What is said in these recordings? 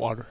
water.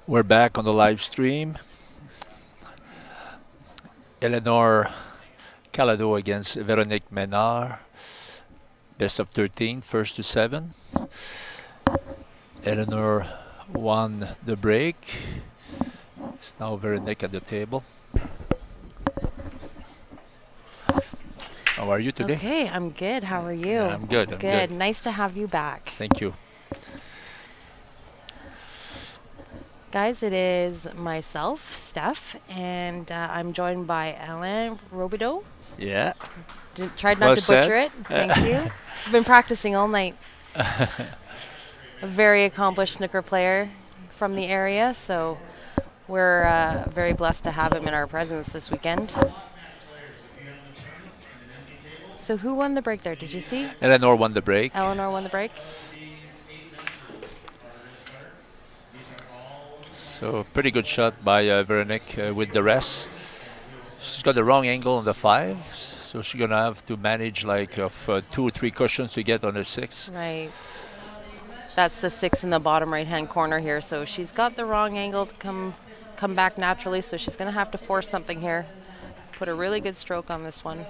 We're back on the live stream. Eleanor Calado against Véronique Ménard. Best of 13, first to 7. Eleanor won the break. It's now Véronique at the table. How are you today? Okay, I'm good. How are you? I'm good. I'm good. Nice to have you back. Thank you. Guys, it is myself, Steph, and I'm joined by Alain Robideau. Yeah. Tried not to butcher it. Thank you. I've been practicing all night. A very accomplished snooker player from the area, so we're very blessed to have him in our presence this weekend. So who won the break there? Did you see? Eleanor won the break. Eleanor won the break. So pretty good shot by Veronique with the rest. She's got the wrong angle on the 5, so she's gonna have to manage like 2 or 3 cushions to get on the 6. Right. That's the 6 in the bottom right-hand corner here. So she's got the wrong angle to come back naturally. So she's gonna have to force something here. Put a really good stroke on this one.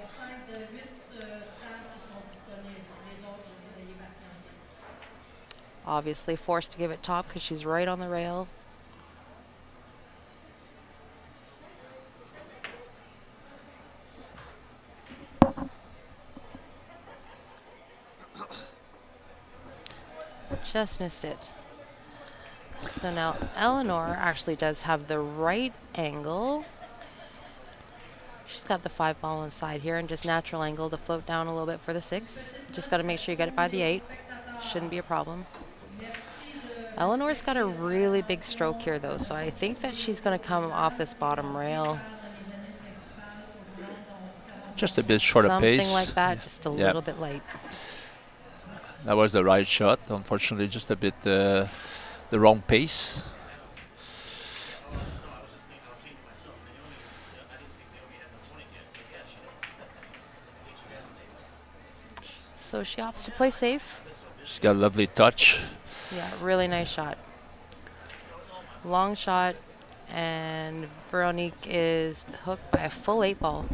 Obviously forced to give it top because she's right on the rail. Just missed it. So now Eleanor actually does have the right angle. She's got the 5 ball inside here and just natural angle to float down a little bit for the 6. Just got to make sure you get it by the 8. Shouldn't be a problem. Eleanor's got a really big stroke here though, so I think that she's going to come off this bottom rail. Just a bit short of pace. Something like that, just a little bit light. That was the right shot. Unfortunately, just a bit the wrong pace. So she opts to play safe. She's got a lovely touch. Yeah, really nice shot. Long shot, and Veronique is hooked by a full 8 ball.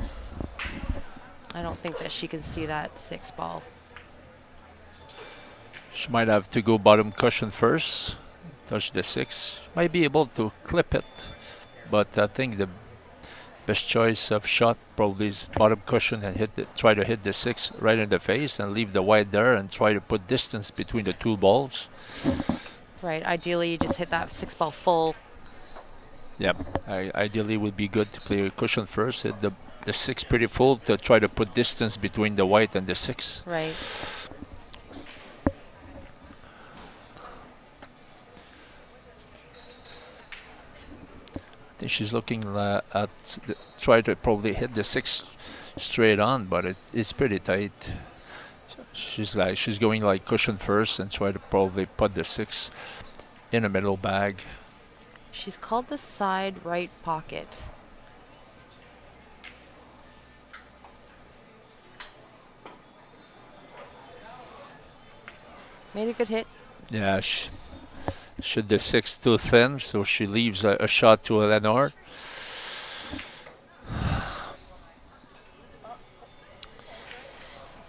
I don't think that she can see that 6 ball. She might have to go bottom cushion first, touch the 6. Might be able to clip it, but I think the best choice of shot probably is bottom cushion and try to hit the 6 right in the face and leave the white there and try to put distance between the 2 balls. Right, ideally you just hit that 6 ball full. Yep, ideally would be good to play a cushion first, hit the 6 pretty full to try to put distance between the white and the 6. Right. I think she's looking at try to probably hit the 6 straight on, but it's pretty tight. She's going like cushion first and try to probably put the 6 in a middle bag. She's called the side right pocket. Made a good hit. Yeah, should the 6 too thin, so she leaves a shot to Eleanor.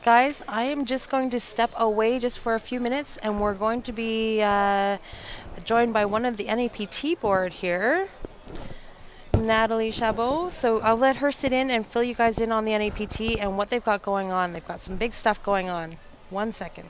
Guys, I am just going to step away just for a few minutes, and we're going to be joined by one of the NAPT board here, Natalie Chabot. So I'll let her sit in and fill you guys in on the NAPT and what they've got going on. They've got some big stuff going on. 1 second.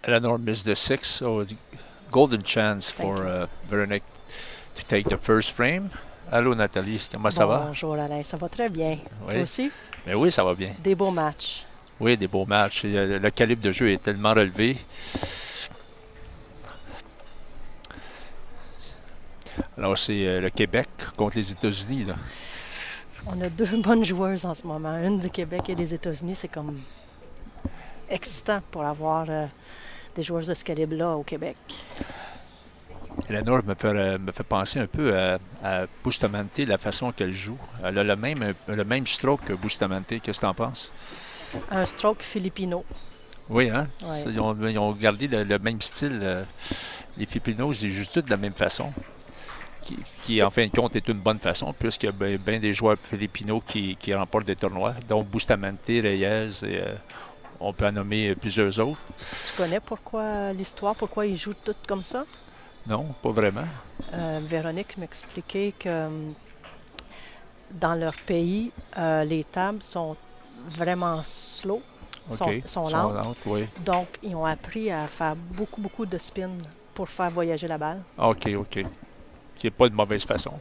Eleanor missed the 6, so golden chance for Veronique to take the first frame. Allô Nathalie, comment ça va? Bonjour Alain, ça va très bien. Oui. Toi aussi? Ben oui, ça va bien. Des beaux matchs. Oui, des beaux matchs. Le calibre de jeu est tellement relevé. Alors c'est le Québec contre les États-Unis, là. On a deux bonnes joueuses en ce moment, une du Québec et des États-Unis. C'est comme excitant pour avoir des joueuses de ce calibre-là au Québec. Eleanor me fait penser un peu à Bustamante, la façon qu'elle joue. Elle a le même stroke que Bustamante. Qu'est-ce que tu en penses? Un stroke filipino. Oui, hein? Ouais. Ils ont gardé le même style. Les Filipinos, ils jouent tous de la même façon. Qui en fin de compte est une bonne façon, puisqu'il y a bien des joueurs philippinos qui remportent des tournois, dont Bustamante, Reyes, et on peut en nommer plusieurs autres. Tu connais l'histoire, pourquoi ils jouent toutes comme ça? Non, pas vraiment. Véronique m'expliquait que dans leur pays, les tables sont vraiment slow, sont lentes. Oui. Donc, ils ont appris à faire beaucoup de spin pour faire voyager la balle. OK. Qui n'est pas de mauvaise façon.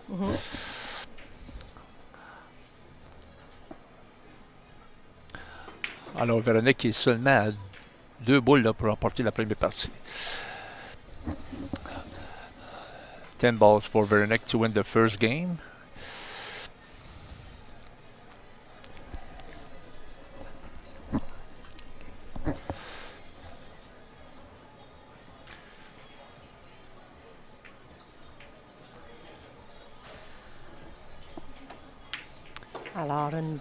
Alors, Véronique est seulement à 2 boules là, pour remporter la première partie. 10 balls for Véronique to win the first game. Alors, une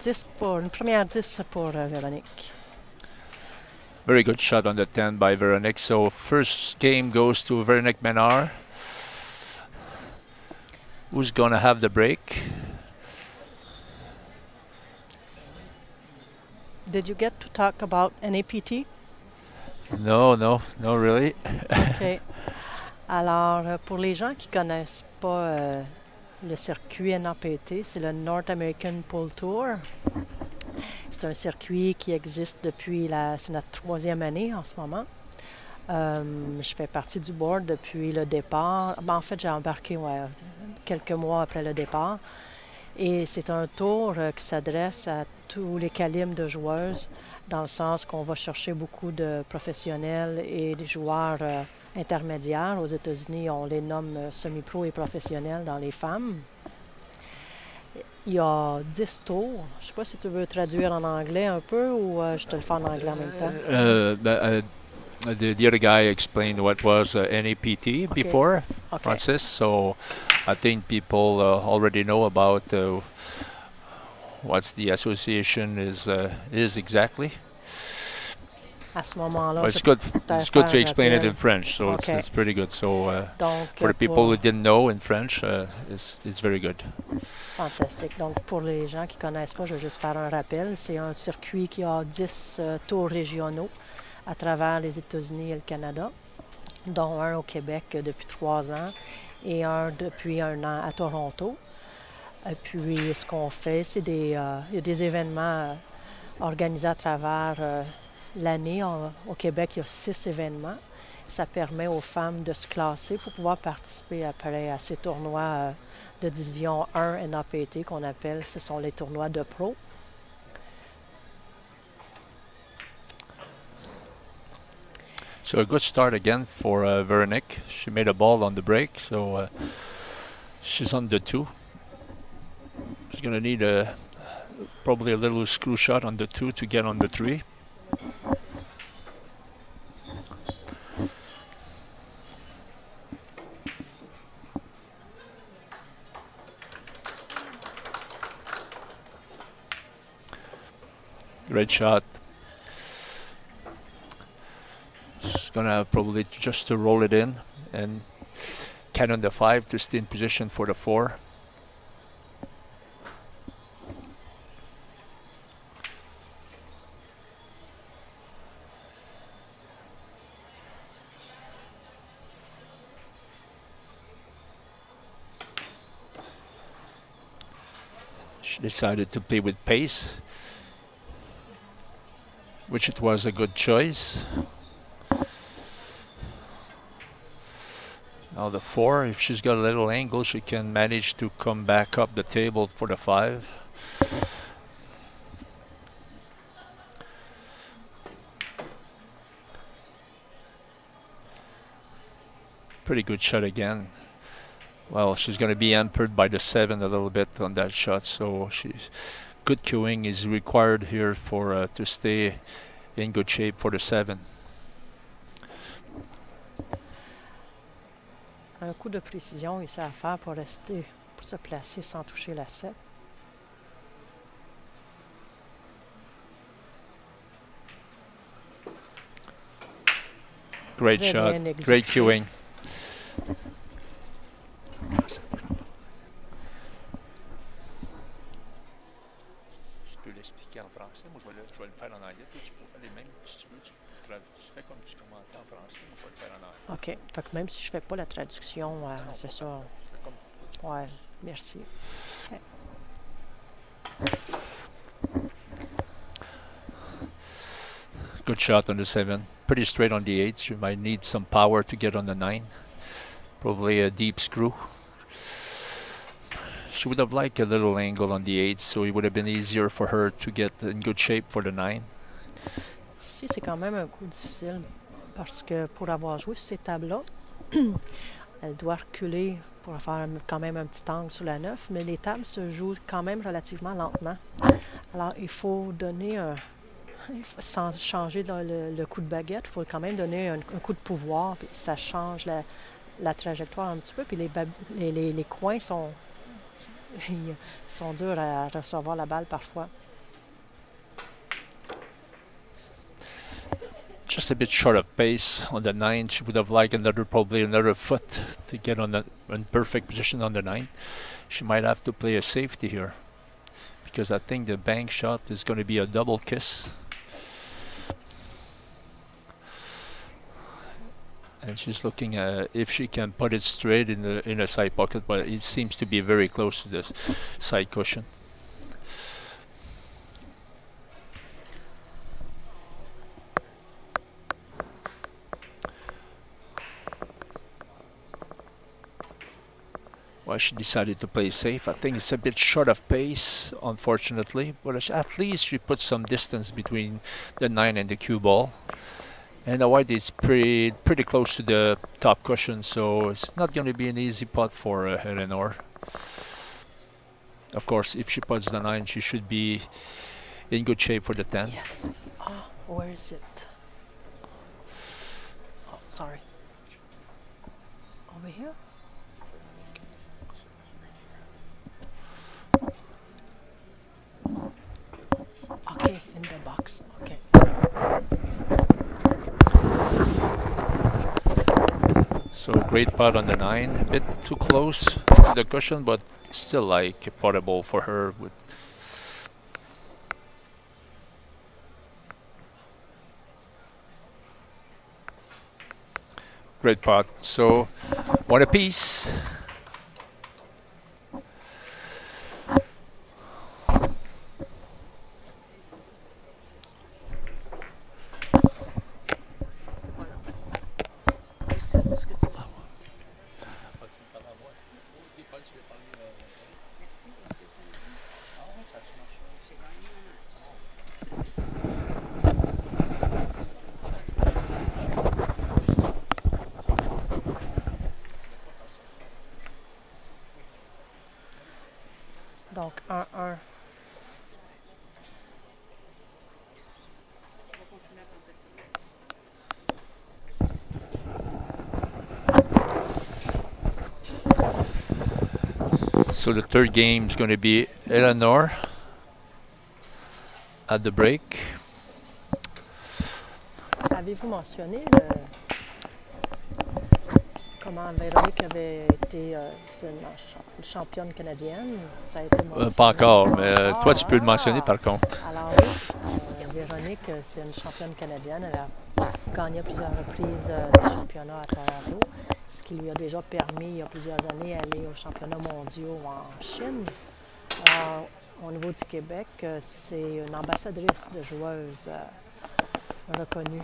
première 10 pour Véronique. Very good shot on the 10 by Veronique. So first game goes to Veronique Menard. Who's going to have the break? Did you get to talk about NAPT? No, really. OK. Alors, pour les gens qui ne connaissent pas le circuit NAPT, c'est le North American Pool Tour. C'est un circuit qui existe depuis c'est notre 3e année en ce moment. Je fais partie du board depuis le départ. En fait, j'ai embarqué quelques mois après le départ. Et c'est un tour qui s'adresse à tous les calibres de joueuses, dans le sens qu'on va chercher beaucoup de professionnels et des joueurs intermédiaires. Aux États-Unis, on les nomme semi-pro et professionnels dans les femmes. Il y a 10 tours. Je ne sais pas si tu veux traduire en anglais un peu ou je te le fais en anglais en même temps. The other guy explained what was NAPT before, Francis. So I think people already know about what the association is exactly. À ce moment-là, Well, it's good to explain it in French, so it's pretty good. So for the people who didn't know in French, it's very good. Fantastique. Donc pour les gens qui ne connaissent pas, je vais juste faire un rappel. C'est un circuit qui a 10 tours régionaux à travers les États-Unis et le Canada, dont un au Québec depuis 3 ans et un depuis 1 an à Toronto. Et puis ce qu'on fait, c'est il y a des événements organisés à travers l'année. Au Québec, il y a 6 événements. Ça permet aux femmes de se classer pour pouvoir participer après à ces tournois de division 1 NAPT qu'on appelle, ce sont les tournois de pro. So a good start again for Veronique. She made a ball on the break, so she's on the 2. She's going to need probably a little screw shot on the 2 to get on the 3. Great shot. She's gonna probably just to roll it in and cannon the 5 to stay in position for the 4. She decided to play with pace, which it was a good choice. Now the 4, if she's got a little angle, she can manage to come back up the table for the 5. Pretty good shot again. Well, she's going to be hampered by the 7 a little bit on that shot, so good cueing is required here for to stay in good shape for the 7. Un coup de précision ici à faire pour se placer sans toucher la 7. Great shot, great cueing. OK. Fait que même si je fais pas la traduction, c'est ça. Ouais, merci. Okay. Good shot on the 7. Pretty straight on the 8. You might need some power to get on the 9. Probably a deep screw. She would have liked a little angle on the 8, so it would have been easier for her to get in good shape for the 9. Ici, c'est quand même un coup difficile parce que pour avoir joué sur ces tables-là, elle doit reculer pour faire quand même un petit angle sur la 9, mais les tables se jouent quand même relativement lentement. Alors, il faut donner sans changer le coup de baguette, il faut quand même donner un coup de pouvoir, puis ça change la trajectoire un petit peu, puis les coins sont durs à recevoir la balle parfois. Just a bit short of pace on the 9. She would have liked probably another foot to get on in perfect position on the 9. She might have to play a safety here because I think the bank shot is going to be a double kiss. And she's looking at if she can put it straight in the side pocket, but it seems to be very close to the side cushion. Well, she decided to play safe. I think it's a bit short of pace, unfortunately, but at least she put some distance between the 9 and the cue ball. And the white is pretty close to the top cushion, so it's not going to be an easy putt for Eleanor. Of course, if she puts the 9, she should be in good shape for the 10. Yes. Oh, where is it? Oh, sorry. Over here? Okay, in the box. Okay. So great putt on the 9, a bit too close to the cushion, but still like puttable for her. With great putt. So one apiece. Donc 1-1. So the third game is going to be Eleanor at the break. Avez-vous mentionné comment Véronique avait été une championne canadienne? Ça a été mentionné. Pas encore, mais toi tu peux le mentionner par contre. Alors oui, Véronique, c'est une championne canadienne. Elle a gagné à plusieurs reprises des championnats à Toronto, ce qui lui a déjà permis, il y a plusieurs années, d'aller aux championnats mondiaux en Chine. au niveau du Québec, c'est une ambassadrice de joueuse reconnue.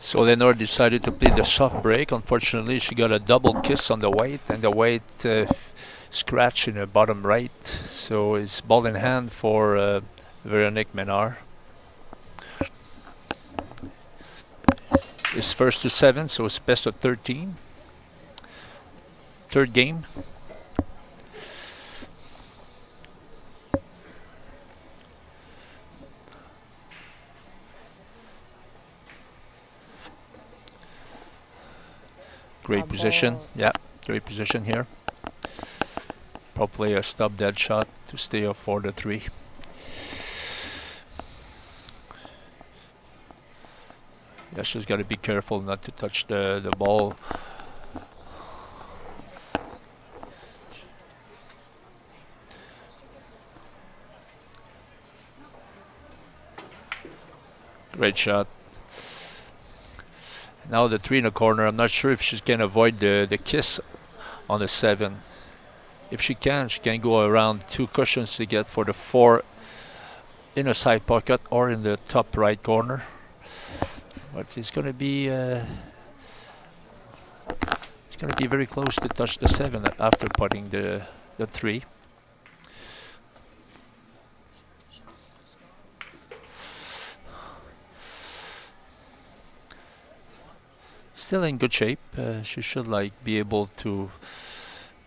So Lenore decided to play the soft break. Unfortunately, she got a double kiss on the white, and the white scratch in the bottom right. So it's ball in hand for Veronique Menard. It's first to 7, so it's best of 13. Third game. Great position. Yeah, great position here. Probably a stub dead shot to stay up 4-3. Yeah, she's got to be careful not to touch the ball. Great shot. Now the 3 in the corner. I'm not sure if she can avoid the kiss on the 7. If she can go around 2 cushions to get for the 4 in a side pocket or in the top right corner. But it's going to be very close to touch the 7 after putting the 3. Still in good shape. She should be able to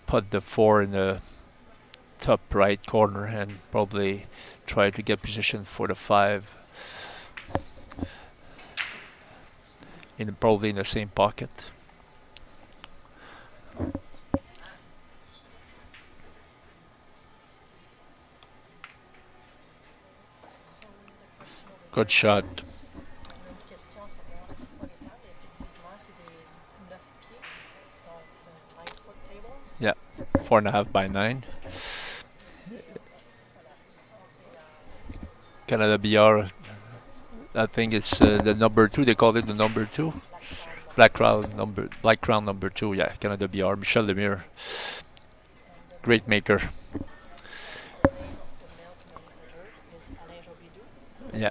put the 4 in the top right corner and probably try to get position for the 5 probably in the same pocket. Good shot. Yeah, 4.5 by 9. Canada BR, I think it's the number 2. They call it the number 2. Black Crown number 2. Yeah, Canada BR. Michel Lemire, great maker. Yeah.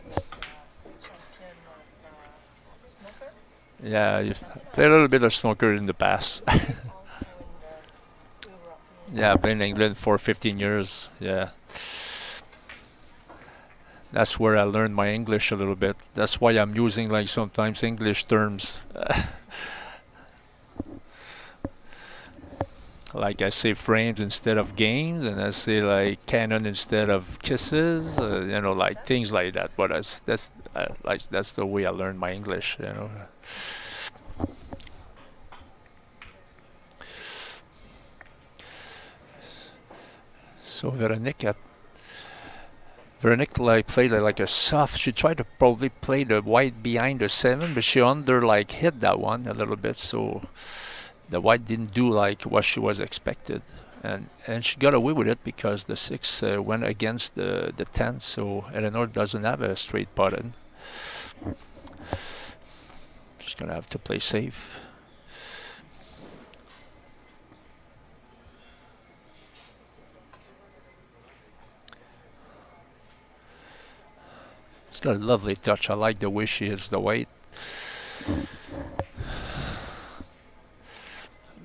Yeah, you played a little bit of snooker in the past. Yeah, I've been in England for 15 years. Yeah. That's where I learned my English a little bit. That's why I'm using sometimes English terms. Like I say frames instead of games, and I say cannon instead of kisses, things like that. But that's the way I learned my English, So Veronique played like a soft. She tried to probably play the white behind the 7, but she hit that one a little bit, so the white didn't do what she was expected, and she got away with it because the 6 went against the 10. So Eleanor doesn't have a straight button. She's gonna have to play safe. It's got a lovely touch. I like the way she hits the white.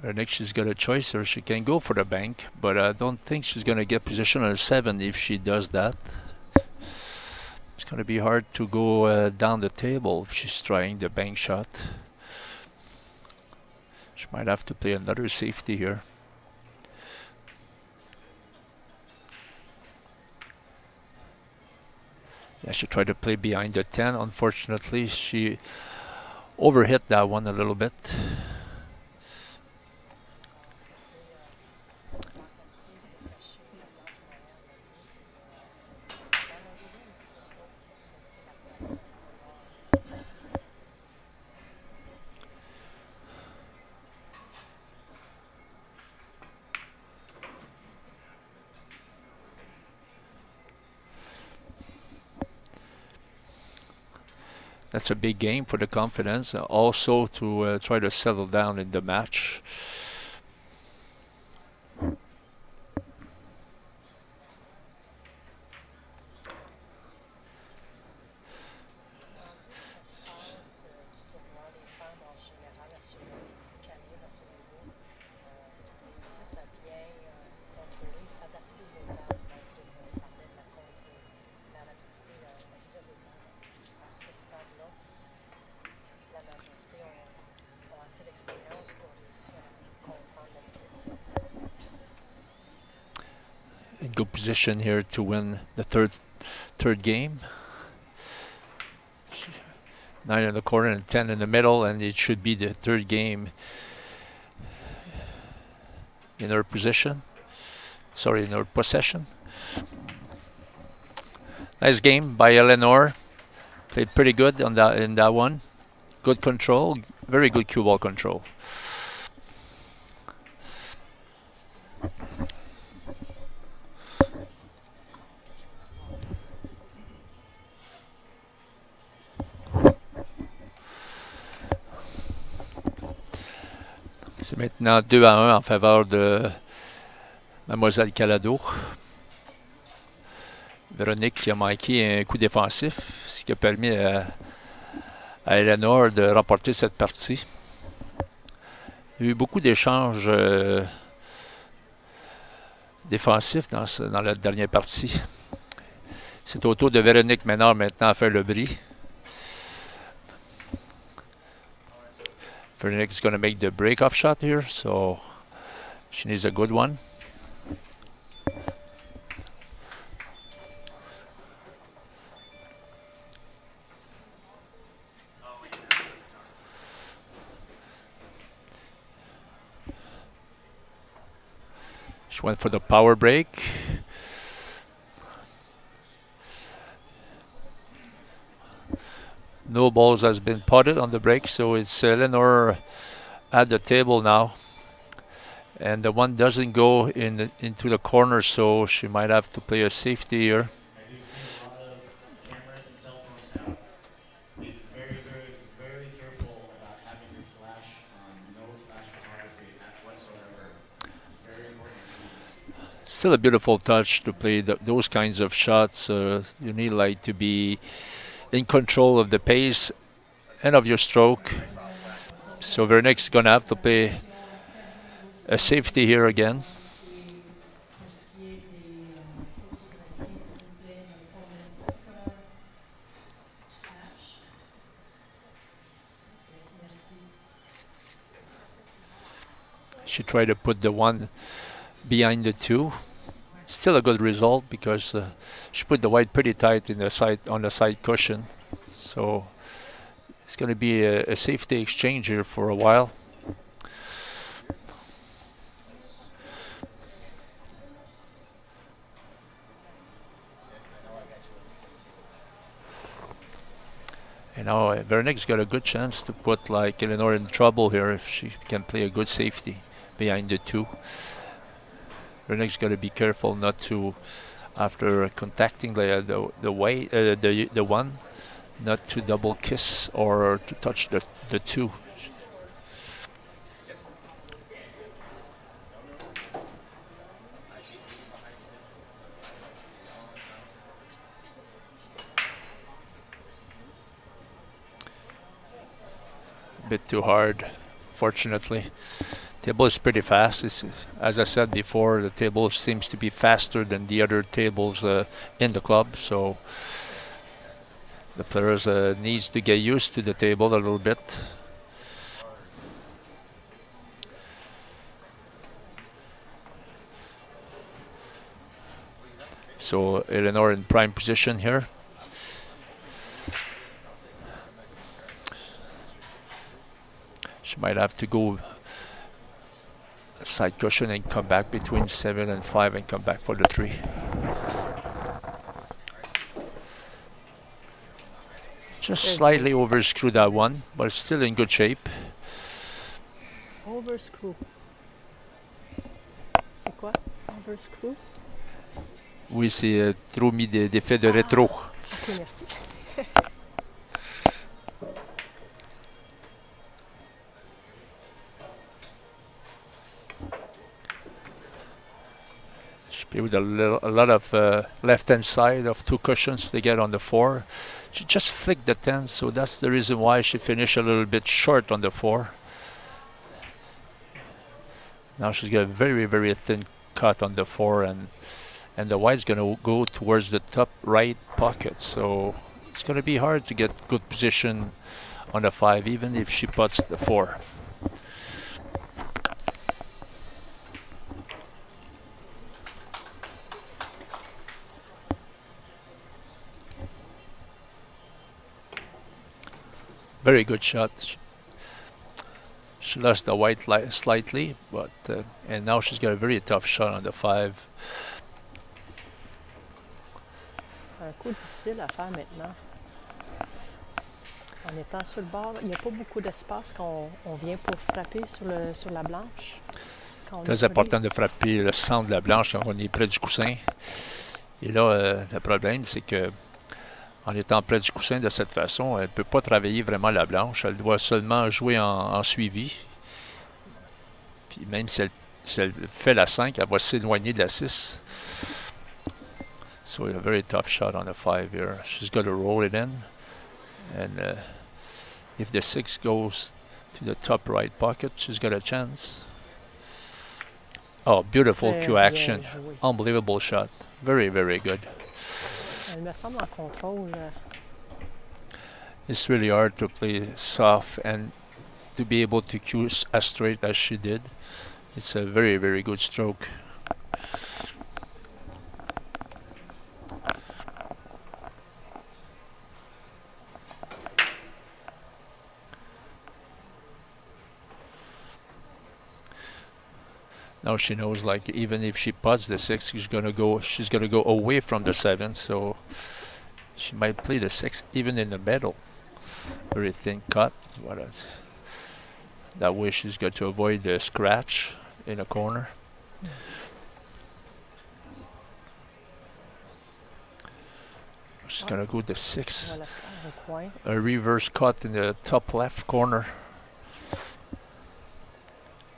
Veronique, she's got a choice, or she can go for the bank, but I don't think she's going to get position on a 7 if she does that. It's going to be hard to go down the table if she's trying the bank shot. She might have to play another safety here. Yeah, she tried to play behind the 10. Unfortunately, she overhit that one a little bit. That's a big game for the confidence. Also to try to settle down in the match. In good position here to win the third game. 9 in the corner and 10 in the middle, and it should be the third game in her position. Sorry, in her possession. Nice game by Eleanor. Played pretty good on that in that one. Good control, very good cue ball control. C'est maintenant 2-1 en faveur de Mademoiselle Calado. Véronique qui a manqué un coup défensif, ce qui a permis à Eleanor de remporter cette partie. Il y a eu beaucoup d'échanges défensifs dans la dernière partie. C'est au tour de Véronique Ménard maintenant à faire le bris. Veronique's going to make the break-off shot here, so she needs a good one. She went for the power break. No balls has been potted on the break, so it's Eleanor at the table now. And the one doesn't go into the corner, so she might have to play a safety here. Still a beautiful touch to play those kinds of shots. You need like to be in control of the pace and of your stroke. So Veronique's gonna have to play a safety here again. She tried to put the one behind the two. Still a good result because she put the white pretty tight in the side on the side cushion. So it's going to be a safety exchange here for a while. And now Veronique's got a good chance to put like Eleanor in trouble here if she can play a good safety behind the two. Veronique's got to be careful not to, after contacting the one, not to double kiss or to touch the two. A bit too hard, fortunately. Table is pretty fast. As I said before, the table seems to be faster than the other tables in the club. So the players needs to get used to the table a little bit. So Eleanor in prime position here. She might have to go side cushion and come back between 7 and 5 and come back for the 3. Just slightly overscrew that one, but it's still in good shape. Overscrew. C'est quoi? Overscrew? Oui, c'est trop mis d'effets de rétro. Ok, merci. Play with a lot of left-hand side of 2 cushions to get on the 4. She just flicked the 10, so that's the reason why she finished a little bit short on the 4. Now she's got a very, very thin cut on the 4, and the white's going to go towards the top right pocket, so it's going to be hard to get good position on the 5, even if she puts the 4. Very good shot. She lost the white slightly, but and now she's got a very tough shot on the 5. Un coup difficile à faire maintenant. En étant sur le bord, il n'y a pas beaucoup d'espace quand on vient pour frapper sur la blanche. Très important de frapper le centre de la blanche quand on est près du coussin. Et là, le problème, c'est que en étant près du coussin de cette façon, elle ne peut pas travailler vraiment la blanche. Elle doit seulement jouer en suivi. Puis même si elle fait la 5, elle va s'éloigner de la 6. So a very tough shot on the 5 here. She's got to roll it in. And if the 6 goes to the top right pocket, she's got a chance. Oh, beautiful cue action. Unbelievable shot. Very, very good. Elle me semble en contrôle. It's really hard to play soft and to be able to cue as straight as she did. It's a very, very good stroke. Now she knows, like, even if she puts the 6, she's gonna go away from the 7, so she might play the 6 even in the middle. Very thin cut. That way she's got to avoid the scratch in a corner. She's gonna go the 6. A reverse cut in the top left corner.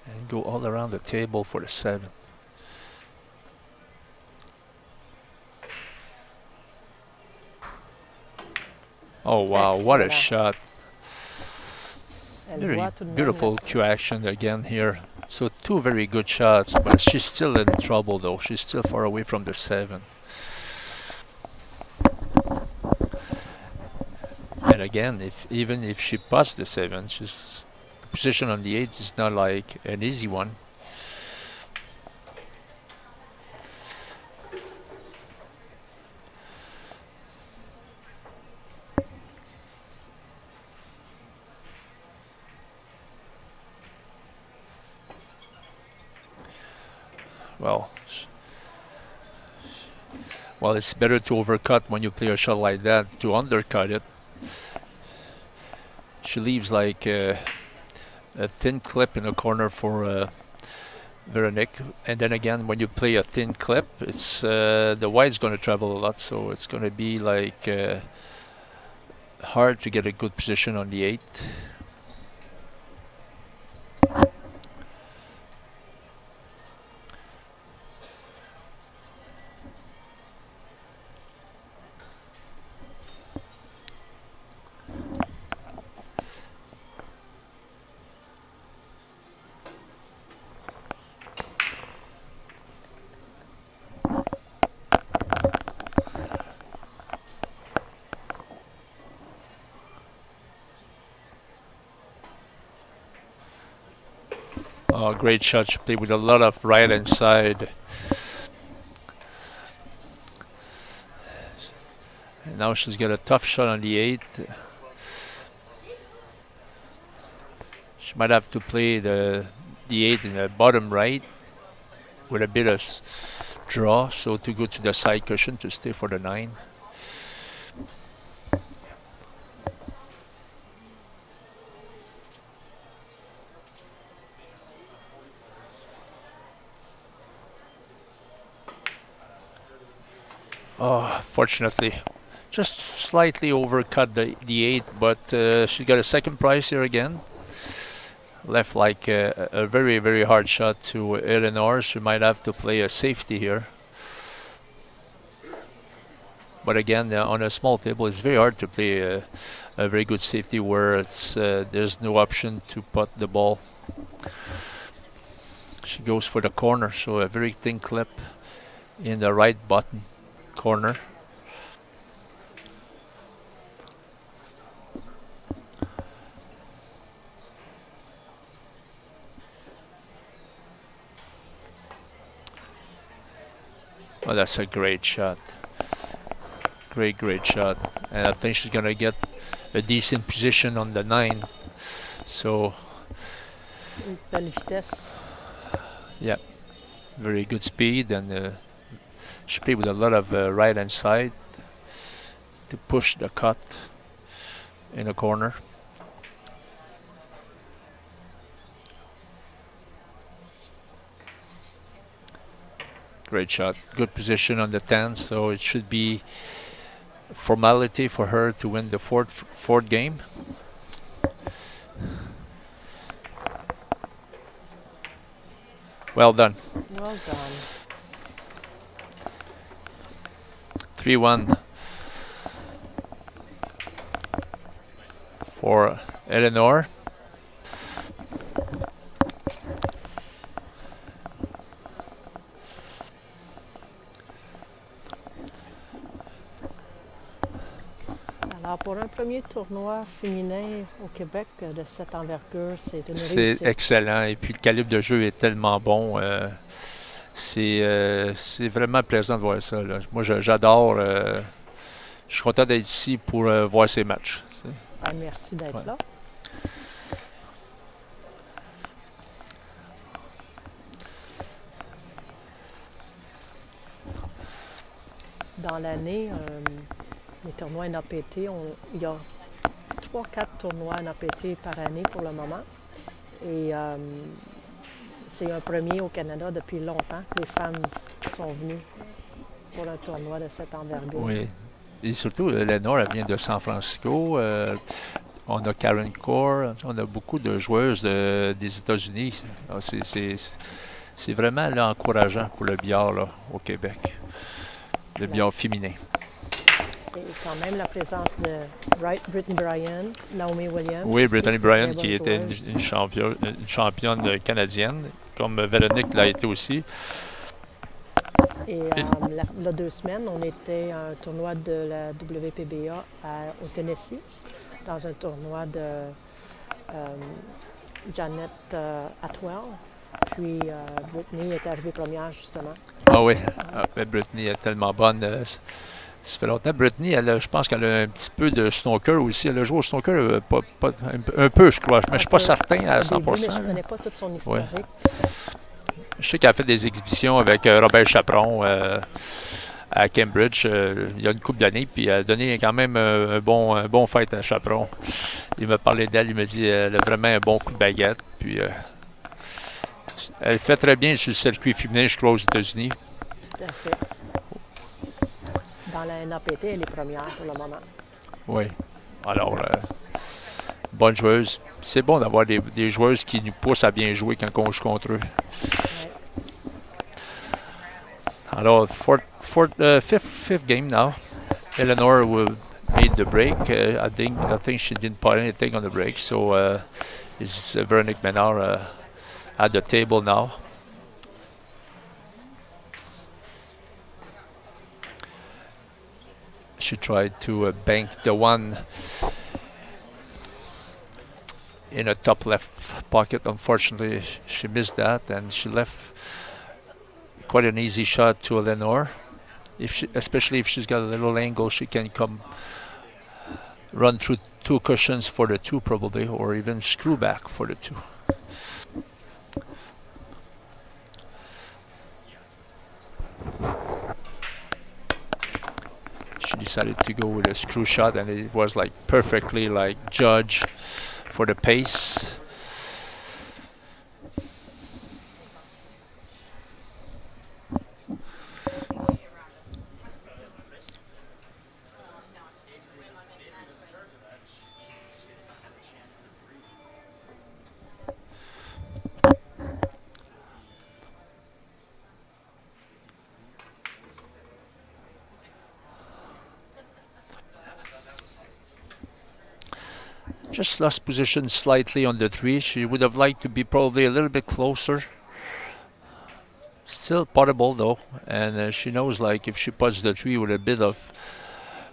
And go all around the table for the 7. Oh wow, Excellent. what a shot. Elle Very voit tout de même beautiful la- cue action again here. So 2 very good shots, but she's still in trouble though. She's still far away from the 7. And again, even if she puts the 7, she's position on the 8 is not like an easy one. Well, it's better to overcut when you play a shot like that, to undercut it. She leaves like a thin clip in the corner for Veronique, and then again when you play a thin clip, it's the white's going to travel a lot, so it's going to be like hard to get a good position on the 8. Oh, great shot. She played with a lot of right hand side. And now she's got a tough shot on the 8. She might have to play the 8 in the bottom right with a bit of draw, so to go to the side cushion to stay for the 9. Oh, fortunately, just slightly overcut the 8, but she got a second prize here again. Left like a very, very hard shot to Eleanor. She might have to play a safety here. But again, on a small table, it's very hard to play a very good safety where it's there's no option to put the ball. She goes for the corner, so a very thin clip in the right bottom corner. Oh, that's a great shot. Great shot. And I think she's going to get a decent position on the 9. So, Une belle vitesse. yeah, very good speed. And she played with a lot of right hand side to push the cut in the corner. Great shot. Good position on the 10, so it should be formality for her to win the fourth game. Well done. Well done. 3-1 for Eleanor. Alors, pour un premier tournoi féminin au Québec de cette envergure, c'est une C'est réussite. excellent. Et puis le calibre de jeu est tellement bon. C'est vraiment plaisant de voir ça, là. Moi, j'adore. Je suis content d'être ici pour voir ces matchs. Ah, merci d'être Ouais. là. Dans l'année, les tournois NAPT, il y a 3-4 tournois NAPT par année pour le moment. Et c'est un premier au Canada depuis longtemps. Les femmes sont venues pour un tournoi de cette envergure. Oui. Et surtout, Eleanor, elle vient de San Francisco. On a Karen Core. On a beaucoup de joueuses des États-Unis. Alors, c'est vraiment là, encourageant pour le billard là, au Québec. Le billard féminin. Et quand même la présence de Brittany Bryan, Naomi Williams. Oui, aussi, Brittany très Bryan, bonne qui était joueuse. une championne canadienne, comme Véronique l'a été aussi. Et il y a 2 semaines, on était à un tournoi de la WPBA au Tennessee, dans un tournoi de Janet Atwell. Puis Brittany est arrivée première, justement. Ah oui, Brittany est tellement bonne. Ça fait longtemps. Brittany, je pense qu'elle a un petit peu de snooker aussi. Elle a joué au snooker un peu, je crois. Mais je ne suis pas certain à 100%. Début, mais je ne connais pas toute son historique. Ouais. Je sais qu'elle a fait des exhibitions avec Robert Chaperon à Cambridge il y a une couple d'années, puis elle a donné quand même un bon fight à Chaperon. Il m'a parlé d'elle, il m'a dit elle a vraiment un bon coup de baguette. Puis elle fait très bien sur le circuit féminin, je crois, aux États-Unis. Tout à fait. Dans la NAPT, elle est première pour le moment. Oui. Alors, bonne joueuse. C'est bon d'avoir des joueuses qui nous poussent à bien jouer quand on joue contre eux. Ouais. Alors, fifth game now. Eleanor will made the break. I think she didn't put anything on the break. So it's Veronique Menard at the table now. She tried to bank the one in a top left pocket. Unfortunately, she missed that, and she left quite an easy shot to Eleanor. Especially if she's got a little angle, she can come run through 2 cushions for the 2 probably, or even screw back for the 2. She decided to go with a screw shot, and it was like perfectly like judged for the pace. just lost position slightly on the 3. She would have liked to be probably a little bit closer. Still puttable though, and she knows like if she puts the 3 with a bit of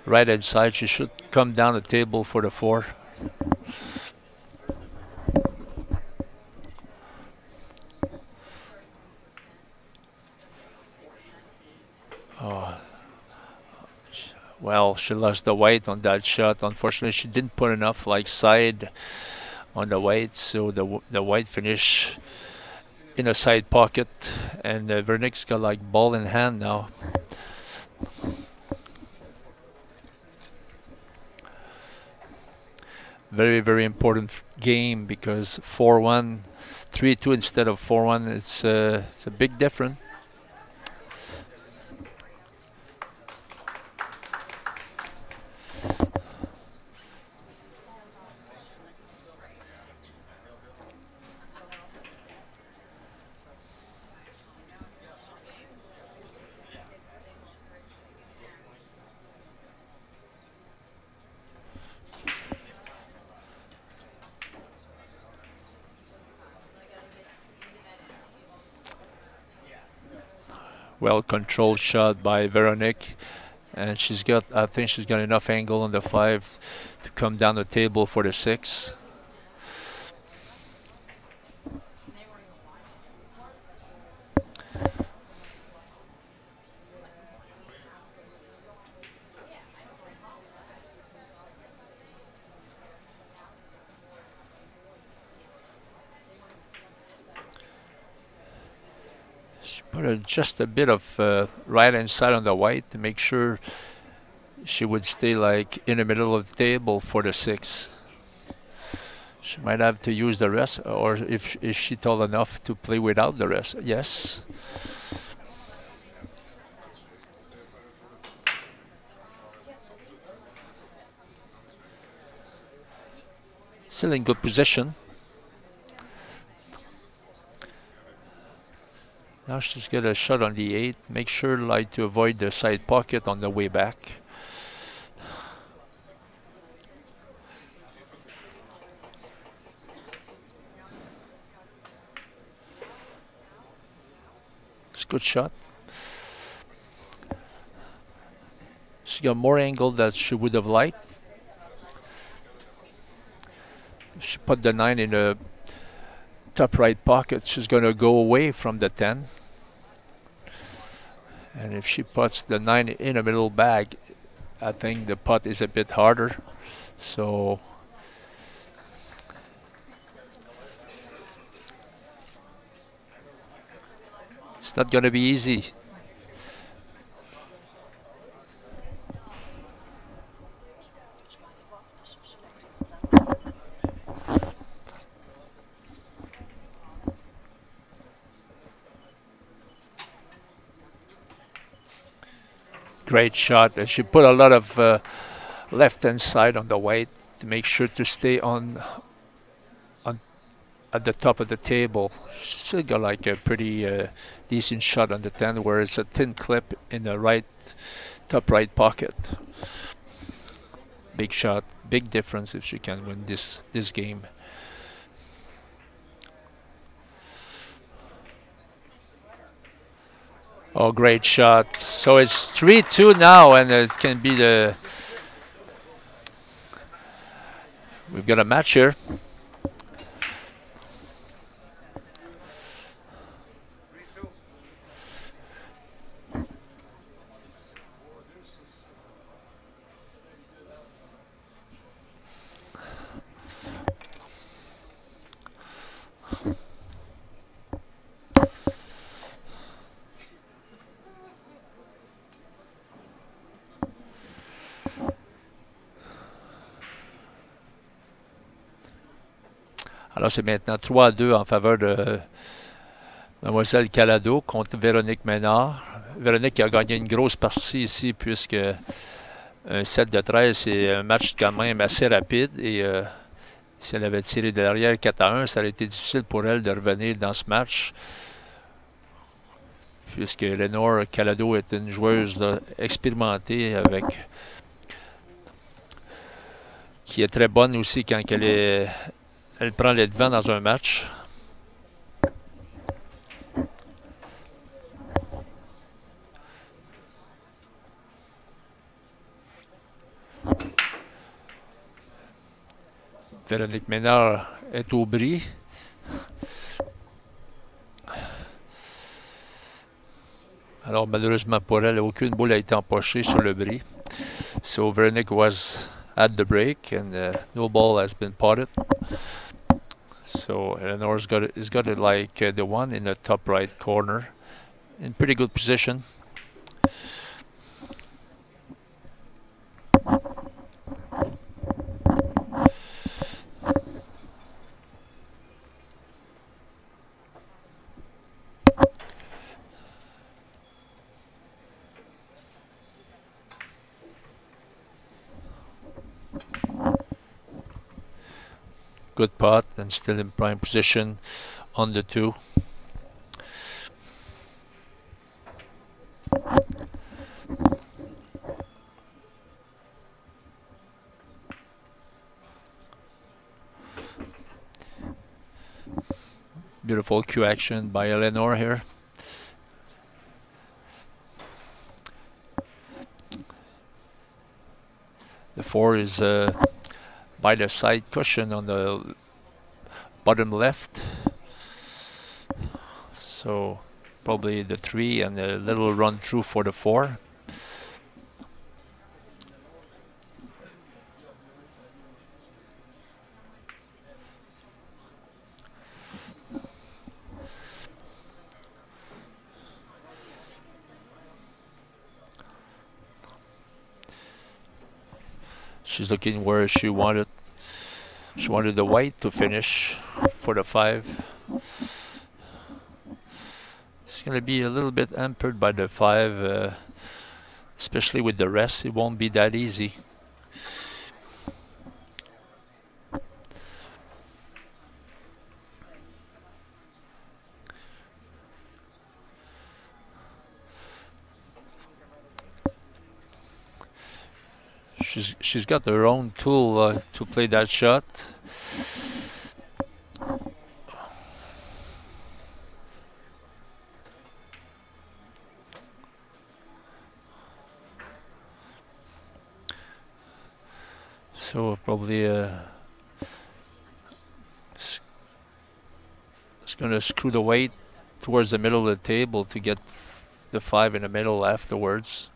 right hand side, she should come down the table for the 4. Oh, well, she lost the white on that shot. Unfortunately, she didn't put enough like side on the white, so the white finish in a side pocket, and Vernick's got like ball in hand now. Very, very important game because 4-1, 3-2 instead of 4-1. It's a big difference. Well-controlled shot by Veronique, and I think she's got enough angle on the 5 to come down the table for the 6. Put just a bit of right hand side on the white to make sure she would stay like in the middle of the table for the 6. She might have to use the rest, or if is she tall enough to play without the rest? Yes. Still in good position. Now she's got a shot on the 8. Make sure like to avoid the side pocket on the way back. It's a good shot. She got more angle than she would have liked. If she put the 9 in the top right pocket, she's going to go away from the 10. And if she puts the 9 in a middle bag, I think the putt is a bit harder. So it's not going to be easy. Great shot, and she put a lot of left hand side on the white to make sure to stay on at the top of the table. She still got like a pretty decent shot on the 10, where it's a thin clip in the right top right pocket. Big shot, big difference if she can win this game. Oh, great shot. So it's 3-2 now, and it can be the... We've got a match here. Alors c'est maintenant 3-2 en faveur de Mademoiselle Calado contre Véronique Ménard. Véronique a gagné une grosse partie ici, puisque un 7 de 13, c'est un match quand même assez rapide, et si elle avait tiré derrière 4-1, ça aurait été difficile pour elle de revenir dans ce match, puisque Lénore Calado est une joueuse là, expérimentée, qui est très bonne aussi quand elle prend les devants dans un match. Véronique Ménard est au bris. Alors malheureusement pour elle, aucune boule a été empochée sur le bris. So Veronique was at the break and no ball has been potted. So Eleanor's got it like the one in the top right corner in pretty good position. Good putt and still in prime position on the 2. Beautiful cue action by Eleanor here. The 4 is by the side cushion on the bottom left. So probably the 3 and a little run through for the 4. She's looking where she wanted. She wanted the white to finish for the 5. It's going to be a little bit hampered by the 5, especially with the rest. It won't be that easy. She's got her own tool to play that shot. So probably it's going to screw the weight towards the middle of the table to get the 5 in the middle afterwards.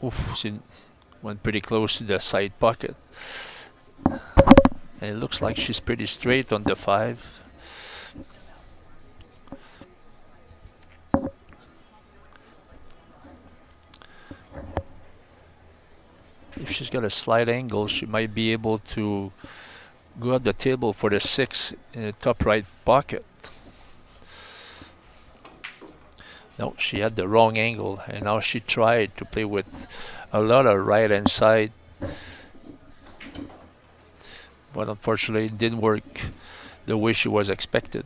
Oof, she went pretty close to the side pocket. And it looks like she's pretty straight on the 5. If she's got a slight angle, she might be able to go up the table for the 6 in the top right pocket. No, she had the wrong angle, and now she tried to play with a lot of right hand side. But unfortunately, it didn't work the way she was expected.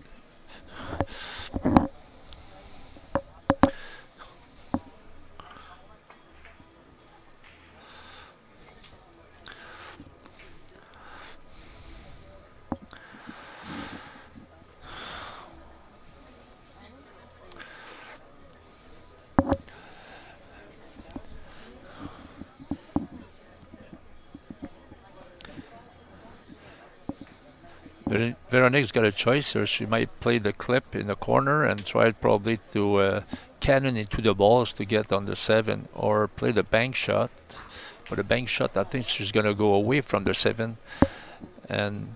Veronique's got a choice here. She might play the clip in the corner and try probably to cannon into the balls to get on the 7, or play the bank shot. For the bank shot, I think she's going to go away from the 7. And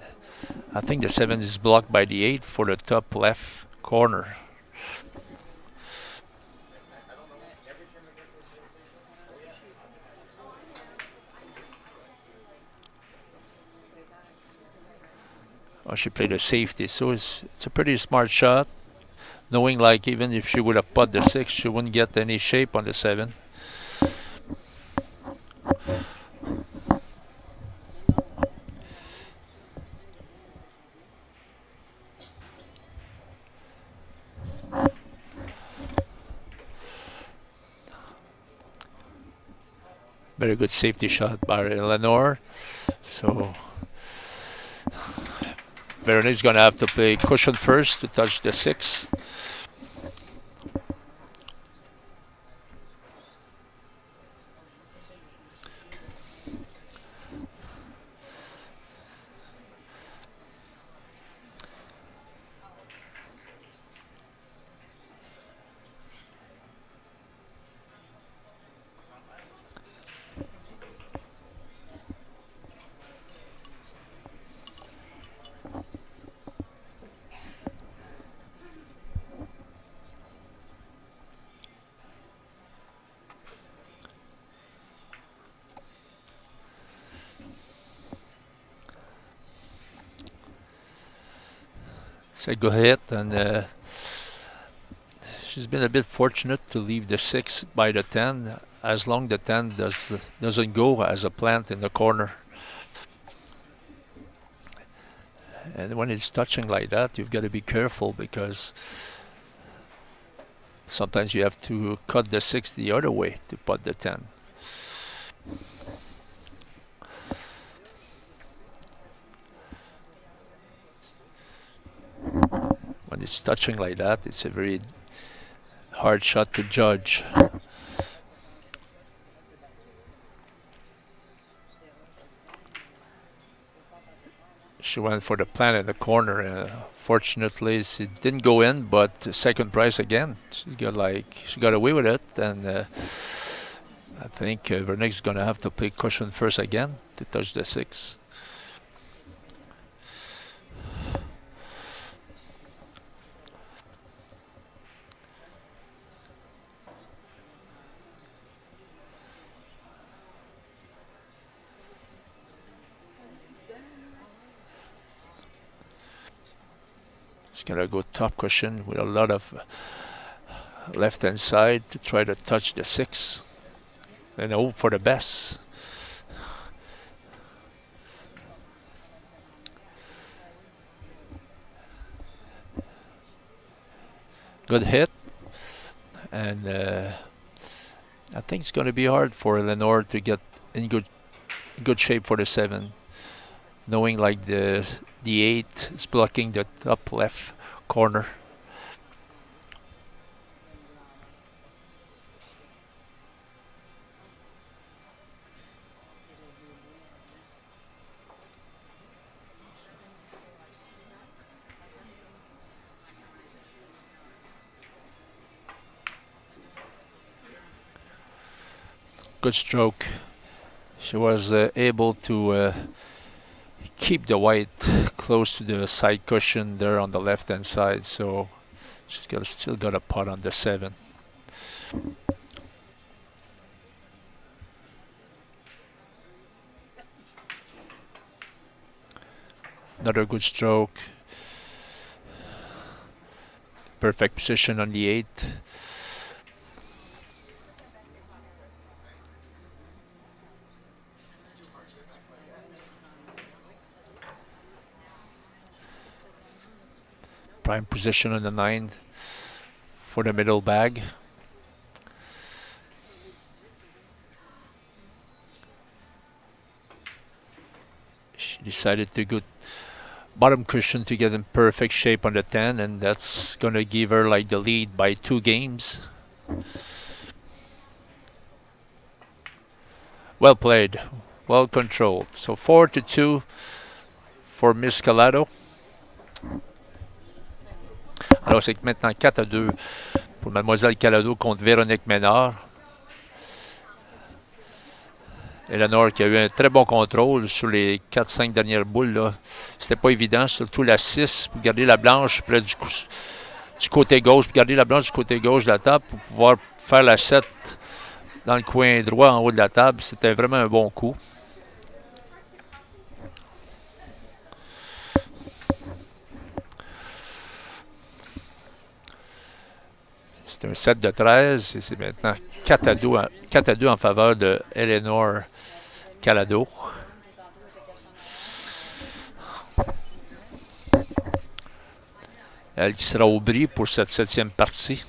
I think the 7 is blocked by the 8 for the top left corner. Oh, she played a safety, so it's a pretty smart shot, knowing like even if she would have put the 6, she wouldn't get any shape on the 7. Very good safety shot by Eleanor. So Veronique's going to have to play cushion first to touch the 6. It's a good hit, and she's been a bit fortunate to leave the 6 by the 10, as long the 10 doesn't go as a plant in the corner. And when it's touching like that, you've got to be careful, because sometimes you have to cut the 6 the other way to put the 10. When it's touching like that, it's a very hard shot to judge. She went for the plant in the corner. Fortunately, she didn't go in, but second prize again. She got away with it, and I think Veronique's gonna have to play cushion first again to touch the 6. She's gonna go top cushion with a lot of left hand side to try to touch the 6 and hope for the best. Good hit, and I think it's going to be hard for Eleanor to get in good shape for the 7, knowing like the 8 is blocking the top left corner. Good stroke. She was able to keep the white close to the side cushion there on the left hand side, so she's still got a pot on the 7. Another good stroke. Perfect position on the 8. Prime position on the 9 for the middle bag. She decided to go bottom cushion to get in perfect shape on the 10, and that's gonna give her like the lead by 2 games. Well played, well controlled. So 4-2 for Miss Calado. Alors, c'est maintenant 4-2 pour Mademoiselle Calado contre Véronique Ménard. Eleanor qui a eu un très bon contrôle sur les 4-5 dernières boules. C'était pas évident, surtout la 6, pour garder la blanche près du côté gauche, pour garder la blanche du côté gauche de la table, pour pouvoir faire la 7 dans le coin droit en haut de la table. C'était vraiment un bon coup. C'est un 7 de 13 et c'est maintenant 4-2 en faveur de Eleanor Calado. Elle qui sera au bris pour cette 7e partie.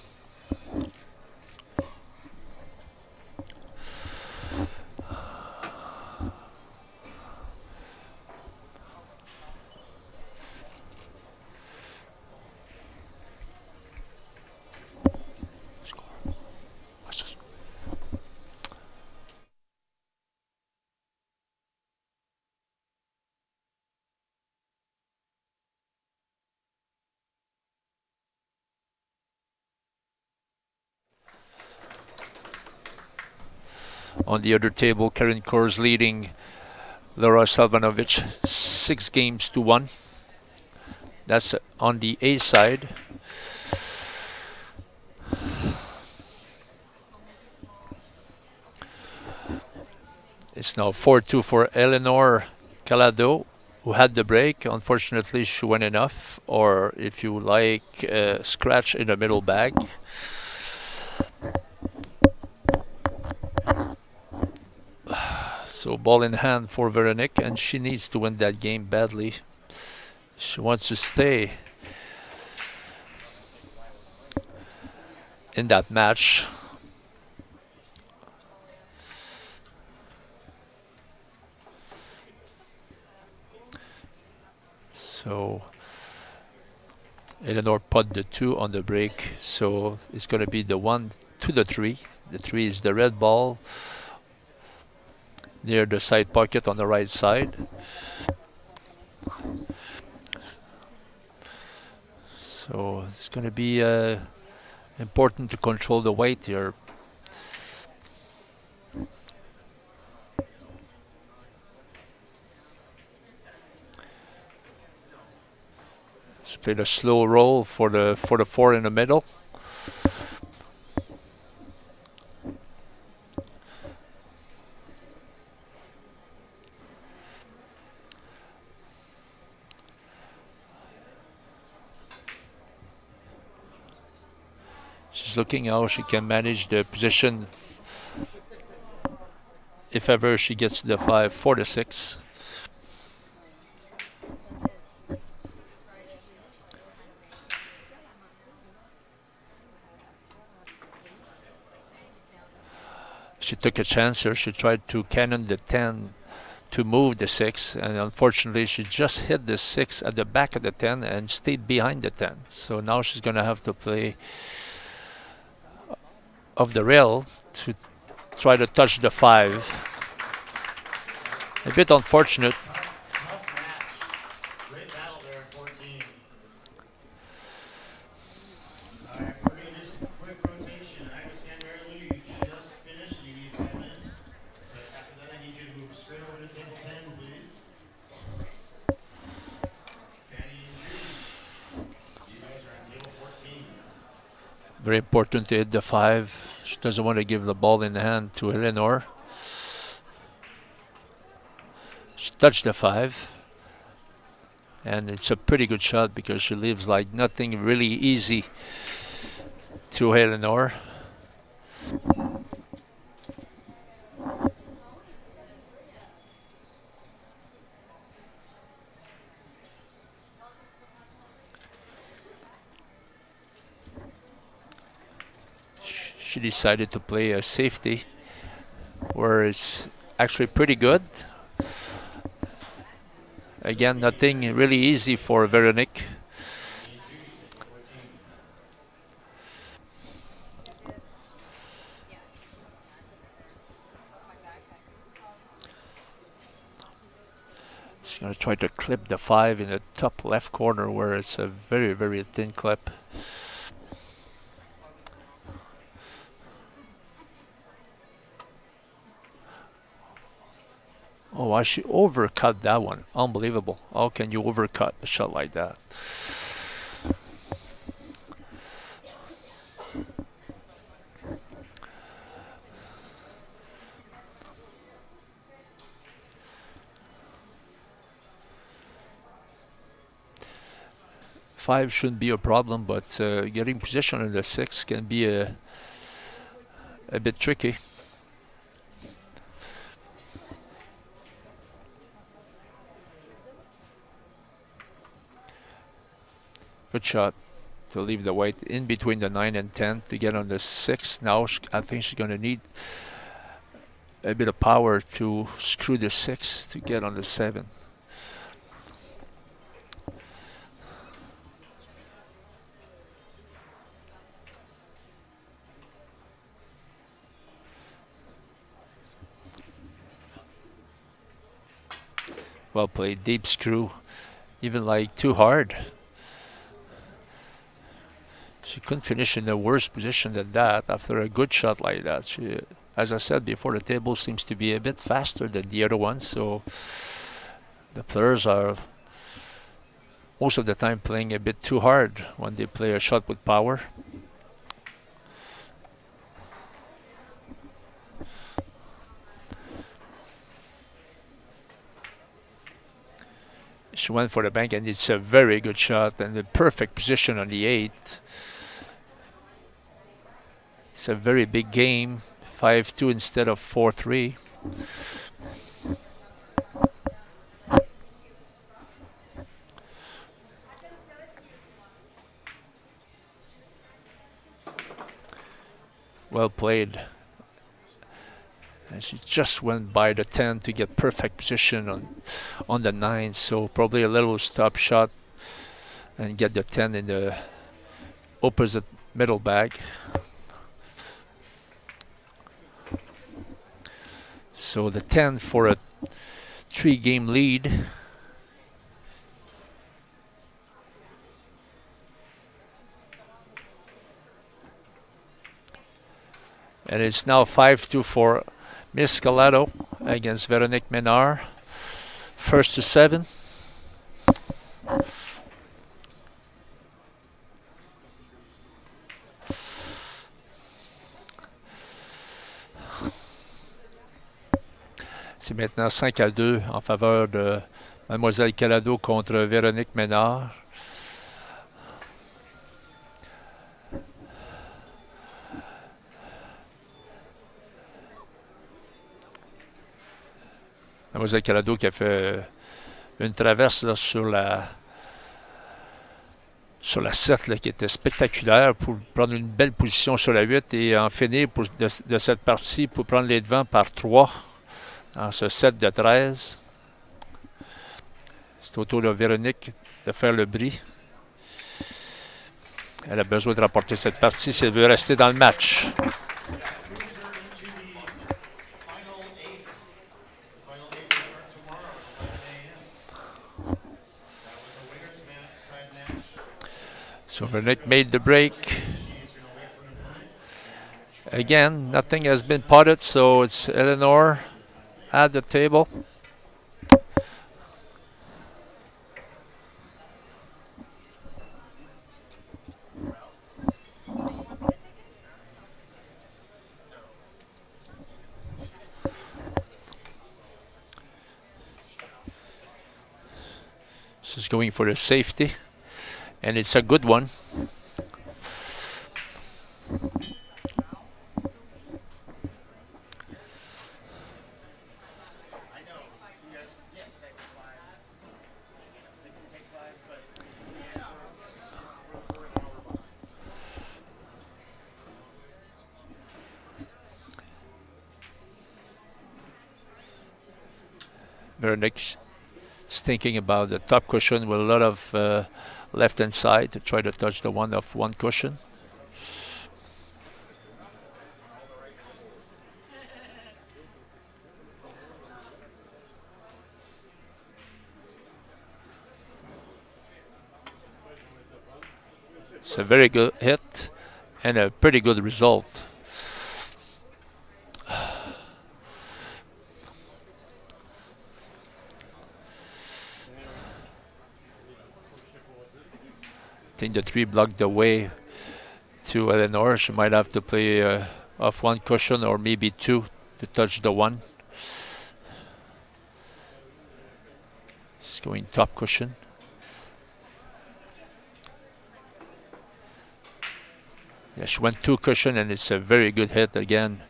On the other table, Karen Kors leading Laura Salvanovich 6-1. That's on the A side. It's now 4-2 for Eleanor Calado, who had the break. Unfortunately, she went enough, or if you like, scratch in the middle bag. So ball in hand for Veronique, and she needs to win that game badly. She wants to stay in that match. So Eleanor put the 2 on the break, so it's going to be the 1 to the 3. The 3 is the red ball near the side pocket on the right side. So it's going to be important to control the weight here. Let's play the slow roll for the 4 in the middle. She's looking how she can manage the position if ever she gets to the 5, 4 to 6. She took a chance here. She tried to cannon the 10 to move the 6, and unfortunately she just hit the 6 at the back of the 10 and stayed behind the 10. So now she's going to have to play of the rail to try to touch the 5. A bit unfortunate. Great battle there at 14. All right, we're going to do some quick rotation. I understand, Mary Lou, you just finished. You need 5 minutes. But after that, I need you to move straight over to table 10, please. Fanny and Judy, you guys are on table 14. Very important to hit the 5. She doesn't want to give the ball in the hand to Eleanor. She touched the 5. And it's a pretty good shot because she leaves like nothing really easy to Eleanor. She decided to play a safety where it's actually pretty good. Again, nothing really easy for Veronique. She's going to try to clip the 5 in the top left corner where it's a very, very thin clip. Oh, why she overcut that one. Unbelievable. How can you overcut a shot like that? Five shouldn't be a problem, but getting position in the 6 can be a bit tricky. Good shot to leave the weight in between the 9 and 10 to get on the 6. Now I think she's going to need a bit of power to screw the 6 to get on the 7. Well played, deep screw, even like too hard. She couldn't finish in a worse position than that after a good shot like that. as I said before, the table seems to be a bit faster than the other ones, so the players are most of the time playing a bit too hard when they play a shot with power. She went for the bank, and it's a very good shot and the perfect position on the 8. It's a very big game, 5-2 instead of 4-3. Well played. And she just went by the 10 to get perfect position on the 9, so probably a little stop shot and get the 10 in the opposite middle bag. So the 10 for a 3-game lead. And it's now 5-2 for Miss Scalato against Veronique Ménard. First to 7. C'est maintenant 5-2 en faveur de Mademoiselle Calado contre Véronique Ménard. Mademoiselle Calado qui a fait une traverse là, sur la 7 là, qui était spectaculaire pour prendre une belle position sur la 8 et en finir de cette partie pour prendre les devants par 3 dans ce 7 de 13. C'est au tour de Véronique de faire le bris. Elle a besoin de remporter cette partie si elle veut rester dans le match. So Veronique made the break. Again, nothing has been potted, so it's Eleanor at the table. She's going for the safety, and it's a good one. Veronique is thinking about the top cushion with a lot of left hand side to try to touch the one of one cushion. It's a very good hit and a pretty good result. I think the 3 blocked the way to Eleanor. She might have to play off one cushion or maybe 2 to touch the 1. She's going top cushion. Yeah, she went 2 cushion and it's a very good hit again.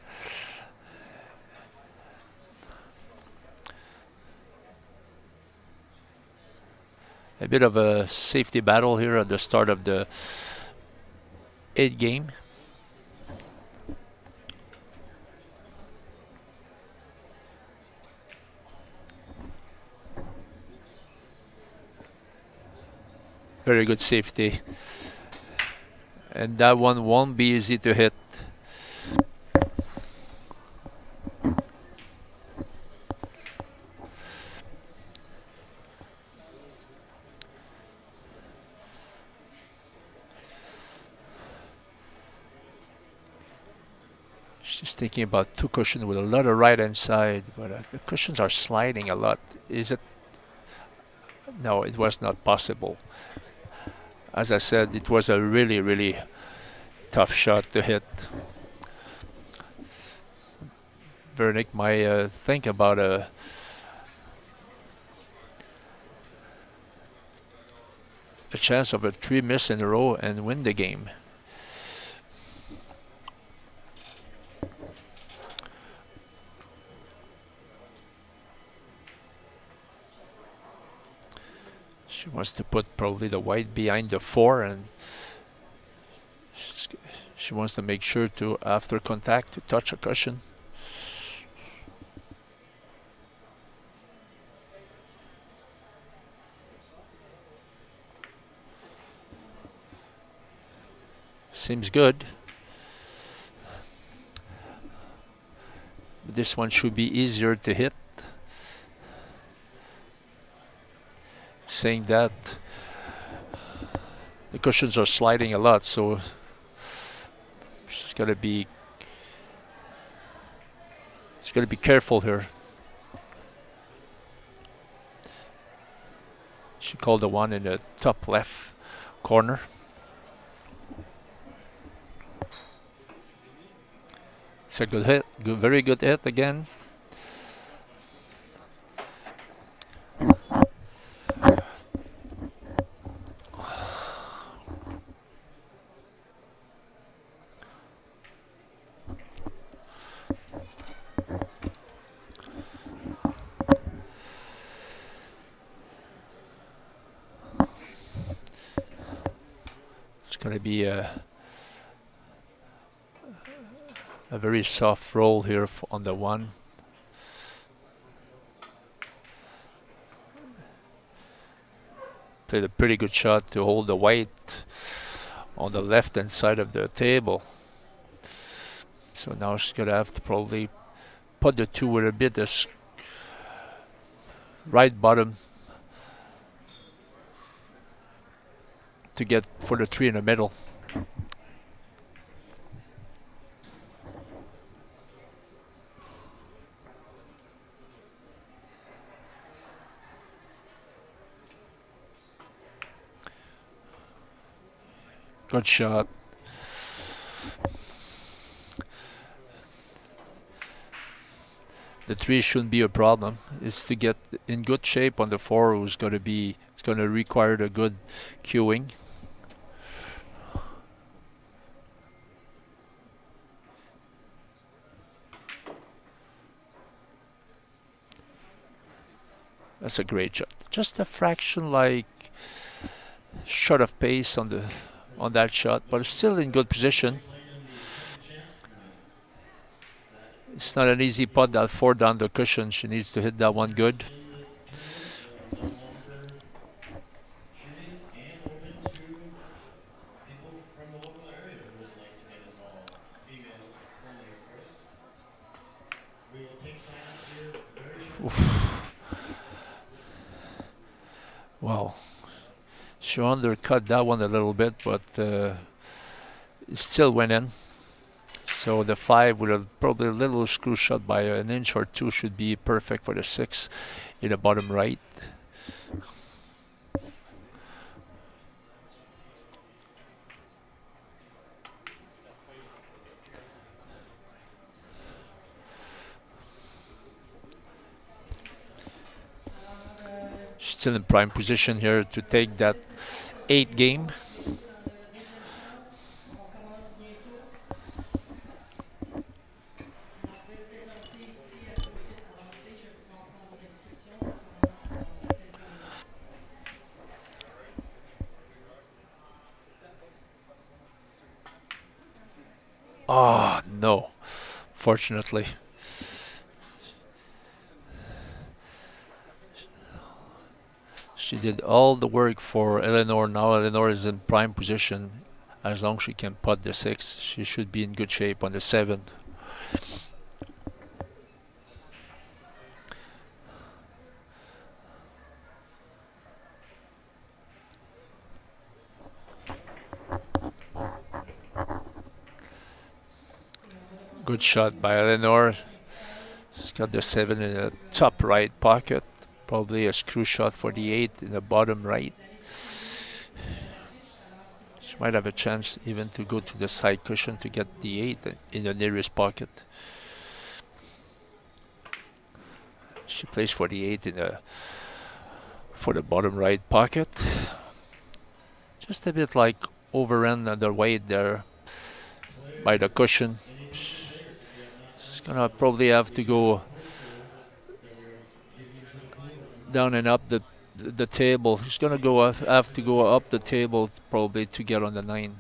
A bit of a safety battle here at the start of the 8th game. Very good safety. And that one won't be easy to hit. She's thinking about two cushions with a lot of right hand side, but the cushions are sliding a lot. Is it? No, it was not possible. As I said, it was a really, really tough shot to hit. Vernick might think about a chance of a 3 miss in a row and win the game. She wants to put probably the white behind the 4, and she wants to make sure to, after contact, to touch a cushion. Seems good. This one should be easier to hit. Saying that, the cushions are sliding a lot, so she's got to be careful here. She called the one in the top left corner. It's a good hit, very good hit again. It's going to be a very soft roll here on the one. Played a pretty good shot to hold the white on the left hand side of the table. So now she's gonna have to probably put the 2 with a bit of right bottom to get for the 3 in the middle. Good shot. The 3 shouldn't be a problem. It's to get in good shape on the 4, who's going to be, it's going to require a good cueing. That's a great shot. Just a fraction like short of pace on that shot, but it's still in good position. It's not an easy putt, that 4 down the cushion. She needs to hit that one good. Wow. She undercut that one a little bit, but it still went in. So the 5 with probably a little screw shot by an inch or 2 should be perfect for the 6 in the bottom right. She's still in prime position here to take that 8 game. Oh, no, fortunately. She did all the work for Eleanor. Now Eleanor is in prime position. As long as she can putt the 6, she should be in good shape on the 7. Good shot by Eleanor. She's got the 7 in the top right pocket. Probably a screw shot for the 8 in the bottom right. She might have a chance even to go to the side cushion to get the 8 in the nearest pocket. She plays for the 8 for the bottom right pocket. Just a bit like overrun the weight there by the cushion. She's gonna probably have to go down and up the table. She's gonna have to go up the table probably to get on the 9.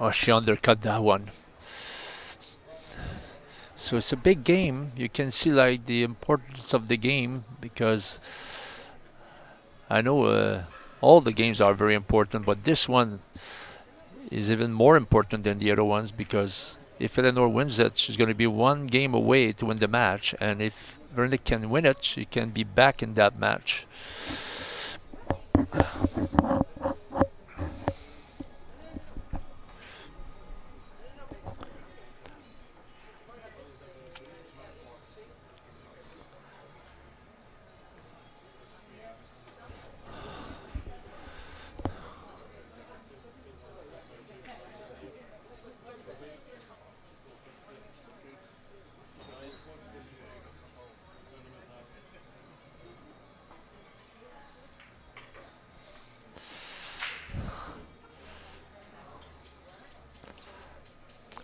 Oh, she undercut that one. So it's a big game. You can see like the importance of the game, because I know all the games are very important, but this one is even more important than the other ones, because if Eleanor wins it, she's going to be one game away to win the match, and if Vernick can win it, she can be back in that match.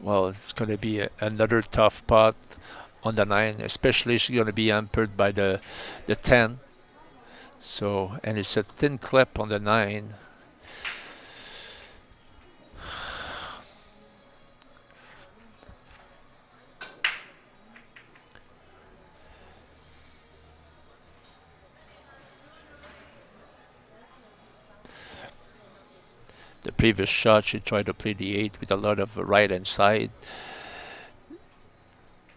Well, it's going to be another tough pot on the 9, especially she's going to be hampered by the 10. So, and it's a thin clip on the 9. The previous shot, she tried to play the 8 with a lot of right hand side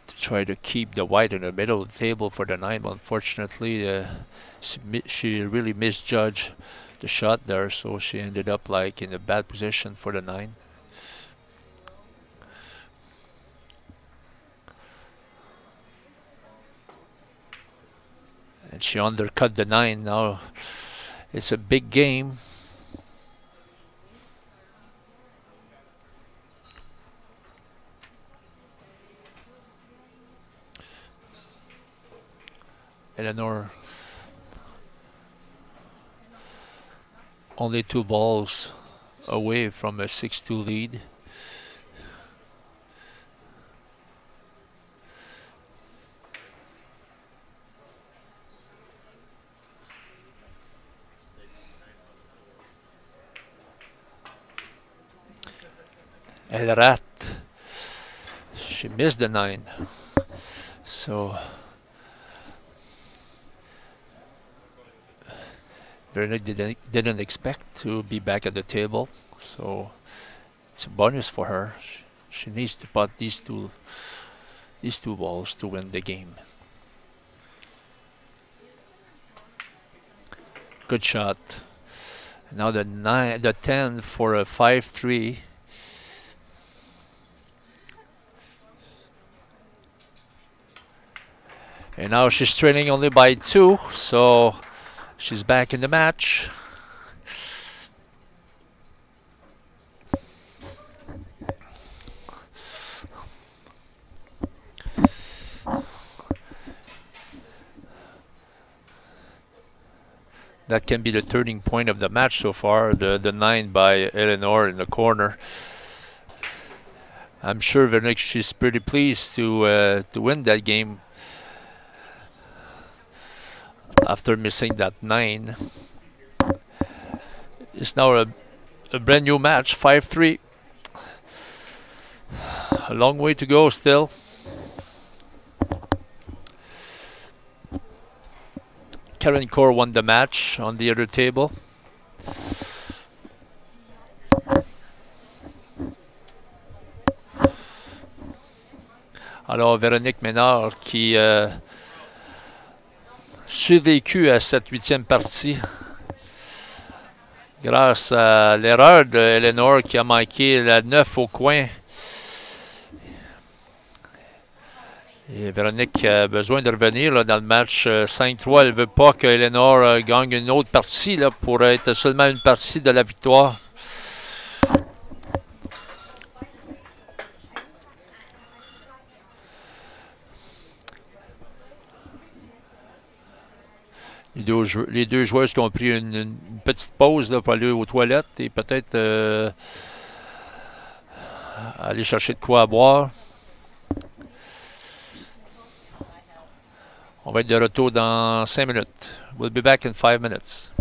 to try to keep the white in the middle of the table for the 9. But unfortunately, she really misjudged the shot there, so she ended up like in a bad position for the 9. And she undercut the 9. Now it's a big game. Eleanor only 2 balls away from a 6-2 lead. El Rat, she missed the 9, so Vernick didn't expect to be back at the table, so it's a bonus for her. She needs to pot these two balls to win the game. Good shot. Now the 10 for a 5-3. And now she's trailing only by 2, so she's back in the match. That can be the turning point of the match so far, the 9 by Eleanor in the corner. I'm sure Vernick, she's pretty pleased to win that game after missing that 9. It's now a brand new match, 5-3. A long way to go still. Karen Core won the match on the other table. Alors, Véronique Ménard qui survécu à cette 8e partie grâce à l'erreur de Eleanor qui a manqué la 9 au coin. Et Véronique a besoin de revenir là, dans le match 5-3. Elle ne veut pas que Eleanor gagne une autre partie là, pour être seulement une partie de la victoire. Les deux joueuses qui ont pris une petite pause là, pour aller aux toilettes et peut-être aller chercher de quoi à boire. On va être de retour dans 5 minutes. We'll be back in 5 minutes.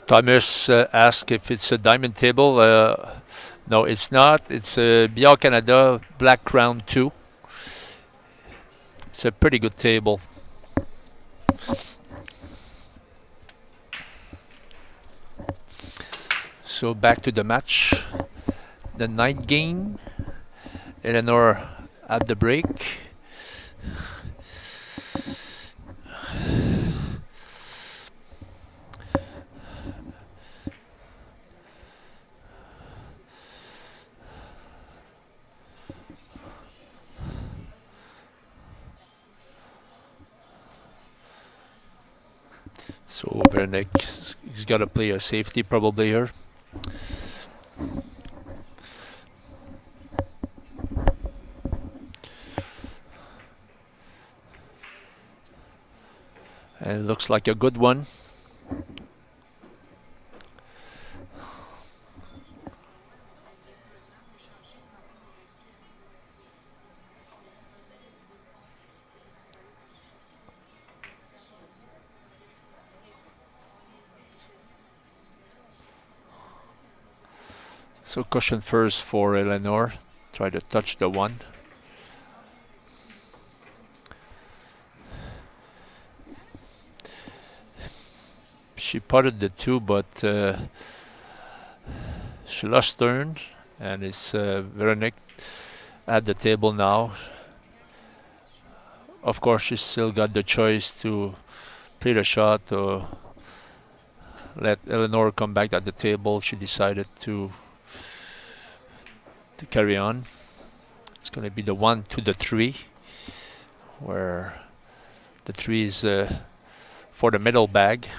Thomas asked if it's a diamond table. No, it's not. It's a Bial Canada Black Crown 2. It's a pretty good table. So back to the match. the ninth game. Eleanor at the break. So Vernick, he's got to play a safety probably here. And it looks like a good one. So cushion first for Eleanor. Try to touch the one. She putted the two, but she lost turn, and it's Veronique at the table now. Of course, she still got the choice to play the shot or let Eleanor come back at the table. She decided to carry on. It's going to be the 1 to the 3, where the 3 is for the middle bag.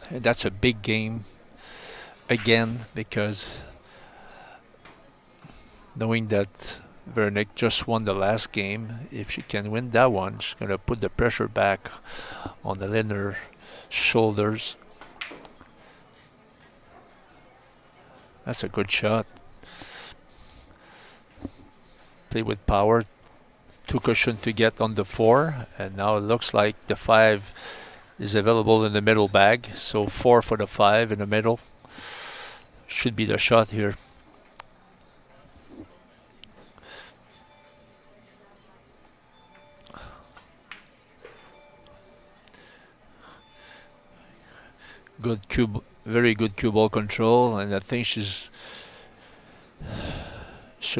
And that's a big game again, because knowing that Vernick just won the last game, if she can win that one, she's going to put the pressure back on the Eleanor shoulders. That's a good shot. Play with power. 2 cushion to get on the 4, and now it looks like the 5 is available in the middle bag. So 4 for the 5 in the middle. Should be the shot here. Good cube, very good cue ball control, and I think she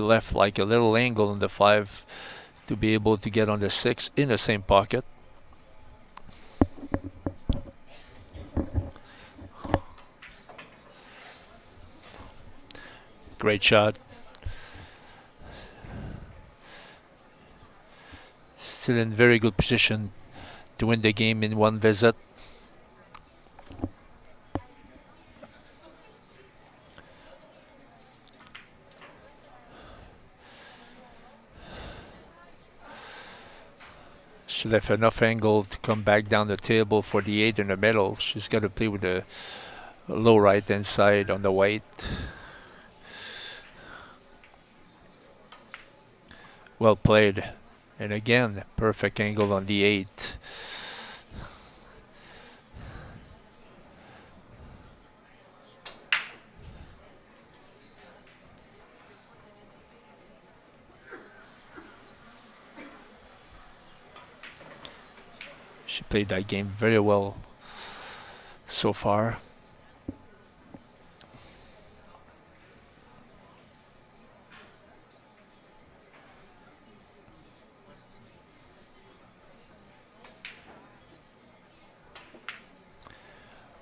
left like a little angle on the 5 to be able to get on the 6 in the same pocket. Great shot. Still in very good position to win the game in one visit. She left enough angle to come back down the table for the 8 in the middle. She's got to play with the low right hand side on the white. Well played. And again, perfect angle on the 8. She played that game very well so far.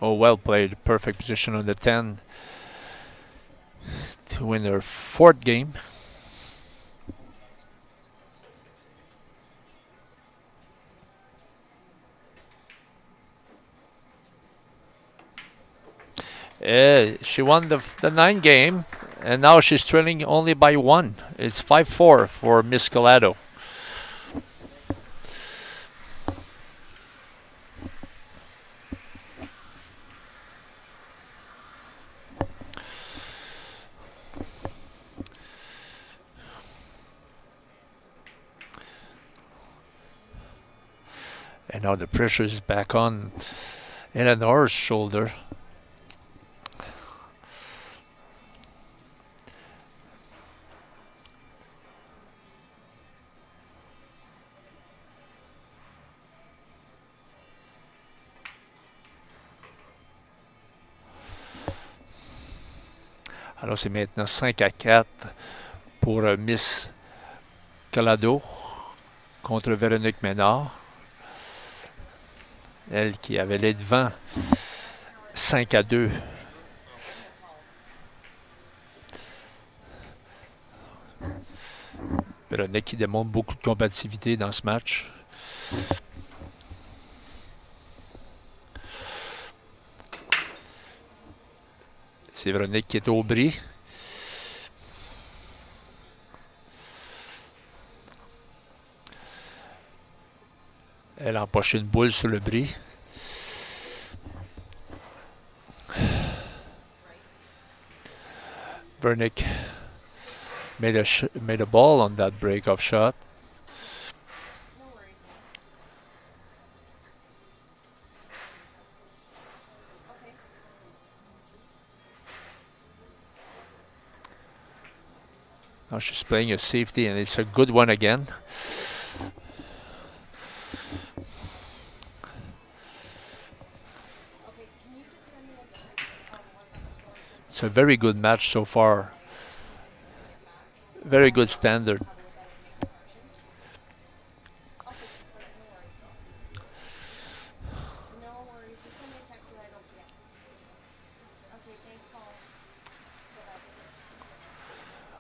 Oh, well played. Perfect position on the 10 to win her 4th game. She won the 9 game, and now she's trailing only by 1. It's 5-4 for Miss Collado. And now the pressure is back on Eleanor's shoulder. Alors c'est maintenant 5-4 pour Miss Calado contre Véronique Ménard. Elle qui avait les devants 5-2. Véronique qui démontre beaucoup de combativité dans ce match. C'est Véronique qui est au bris. Elle a empoché une boule sur le bris. Vernick made a ball on that break-off shot. Now she's playing a safety, and it's a good one again. It's a very good match so far. Very good standard.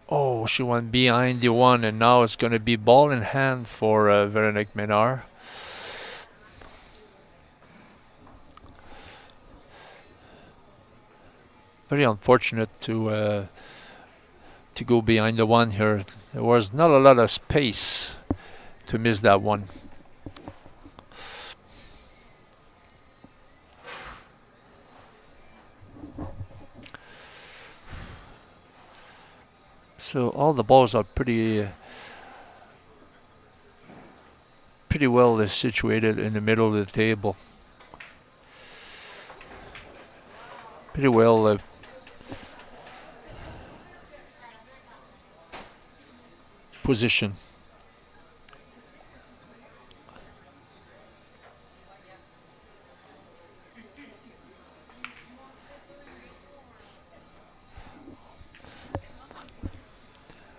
Oh, she went behind the one, and now it's going to be ball in hand for Véronique Ménard. Very unfortunate to go behind the one here. There was not a lot of space to miss that one. So all the balls are pretty well situated in the middle of the table. Pretty well position.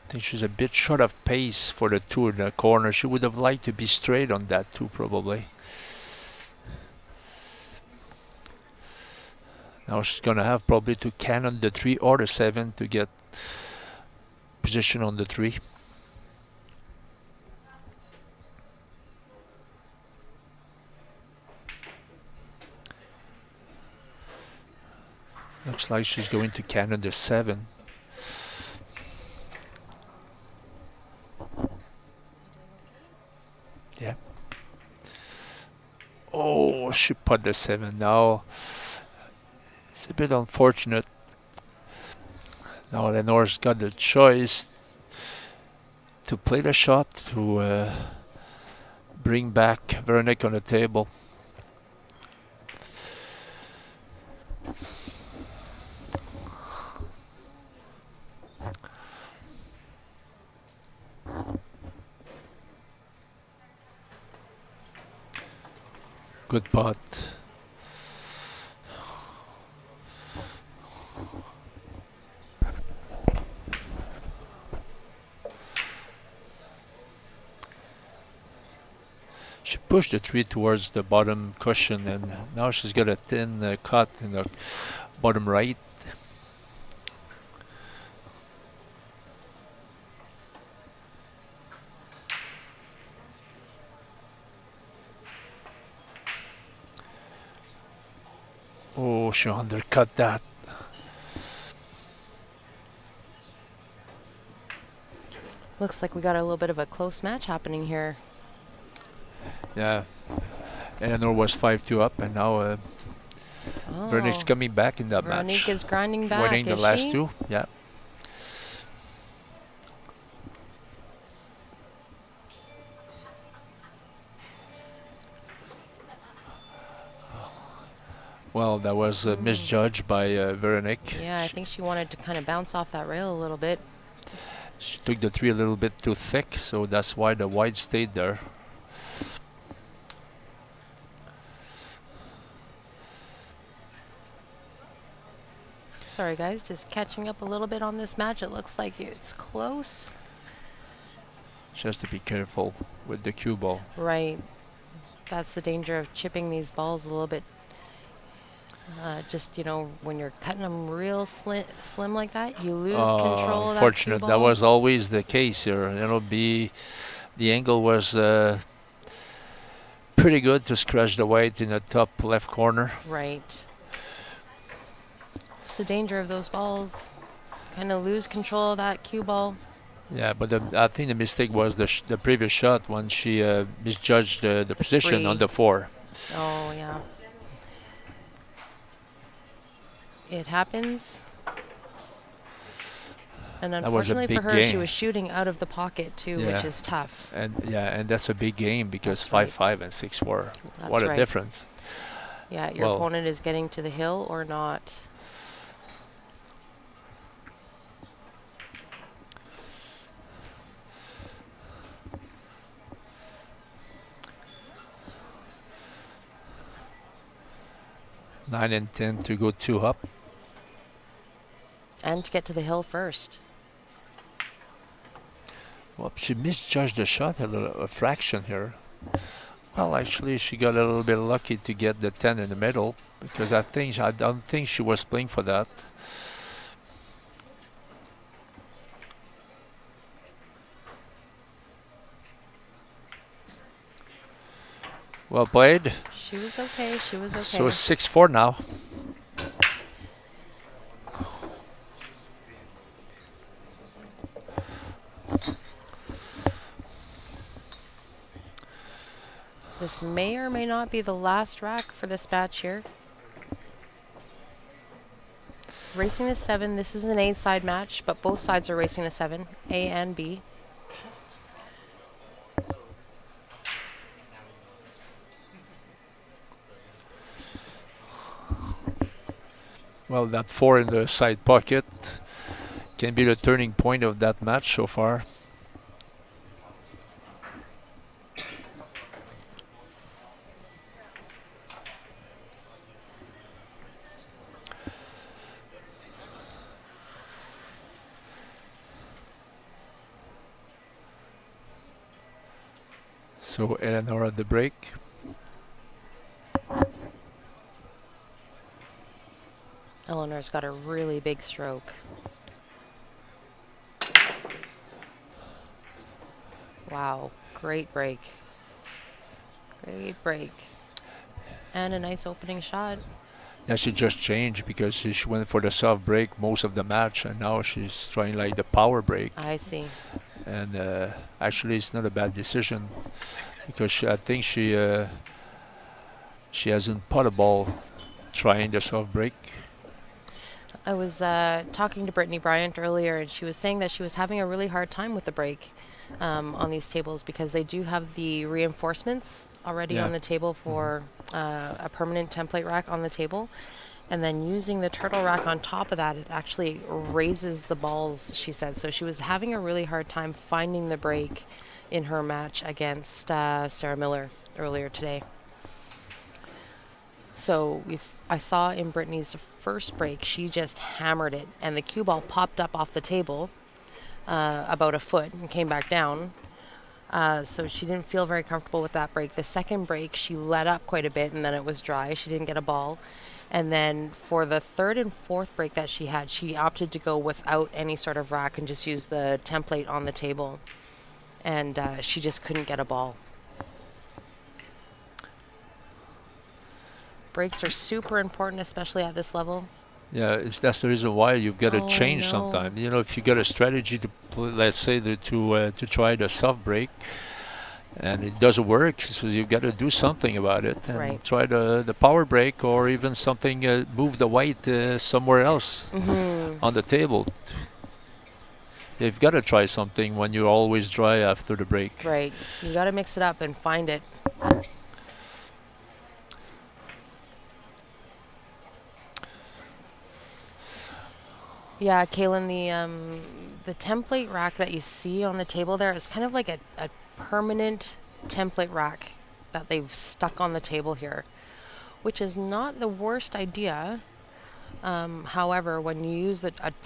I think she's a bit short of pace for the two in the corner. She would have liked to be straight on that too, probably. Now she's going to have probably to cannon the 3 or the 7 to get position on the 3. Looks like she's going to cannon the 7. Yeah. Oh, she put the 7 now. It's a bit unfortunate. Now Lenore's got the choice to play the shot to bring back Veronique on the table. Good putt. She pushed the 3 towards the bottom cushion, and now she's got a thin cut in the bottom right. Oh, she undercut that. Looks like we got a little bit of a close match happening here. Yeah. Eleanor was 5-2 up, and now Veronique's coming back in that match. Veronique is grinding back, winning the last 2. Yeah. Well, that was misjudged by Veronique. Yeah, I think she wanted to kind of bounce off that rail a little bit. She took the 3 a little bit too thick, so that's why the wide stayed there. So Sorry, guys, just catching up a little bit on this match. It looks like it's close. Just to be careful with the cue ball. Right. That's the danger of chipping these balls a little bit. Just, you know, when you're cutting them real slim like that, you lose control of that cue Unfortunate. ball. That was always the case here. The angle was pretty good to scratch the white in the top left corner. Right. It's the danger of those balls. Kind of lose control of that cue ball. Yeah, but I think the mistake was the previous shot when she misjudged the position three. on the 4. Oh, yeah. It happens. And That was a unfortunately for big her, she game. was shooting out of the pocket too, Yeah. which is tough. And that's a big game because That's right. 5-5 and 6-4. That's What a right. difference. Yeah, your Well- opponent is getting to the hill or not. Nine and 10 to go 2 up. And to get to the hill first. Well, she misjudged the shot a fraction here. Well, actually, she got a little bit lucky to get the 10 in the middle because I don't think she was playing for that. Well played. She was okay. She was okay. So 6-4 now. This may or may not be the last rack for this match here. Racing to 7. This is an A side match, but both sides are racing to 7, A and B. Well, that 4 in the side pocket can be the turning point of that match so far. So Eleanor at the break. Eleanor's got a really big stroke. Wow, great break. Great break. And a nice opening shot. Yeah, she just changed because she went for the soft break most of the match, and now she's trying like the power break. I see. And actually, it's not a bad decision because I think she hasn't put a ball trying the soft break. I was talking to Brittany Bryant earlier, and she was saying that she was having a really hard time with the break on these tables because they do have the reinforcements already Yeah. on the table for a permanent template rack on the table. And then using the turtle rack on top of that, it actually raises the balls, she said. So she was having a really hard time finding the break in her match against Sarah Miller earlier today. So I saw in Brittany's first break, she just hammered it, and the cue ball popped up off the table about a foot and came back down. So she didn't feel very comfortable with that break. The second break, she let up quite a bit, and then it was dry. She didn't get a ball. And then for the third and fourth break that she had, she opted to go without any sort of rack and just use the template on the table. And she just couldn't get a ball. Breaks are super important, especially at this level. Yeah, that's the reason why you've got to Oh, change no. sometime. You know, if you got a strategy to let's say to try the soft break, and it doesn't work, so you've got to do something about it and Right. try the power break or even something. Move the white somewhere else on the table. You've got to try something when you're always dry after the break. Right. You got to mix it up and find it. Yeah, Kaylin, the template rack that you see on the table there is kind of like a permanent template rack that they've stuck on the table here, which is not the worst idea, However, when you use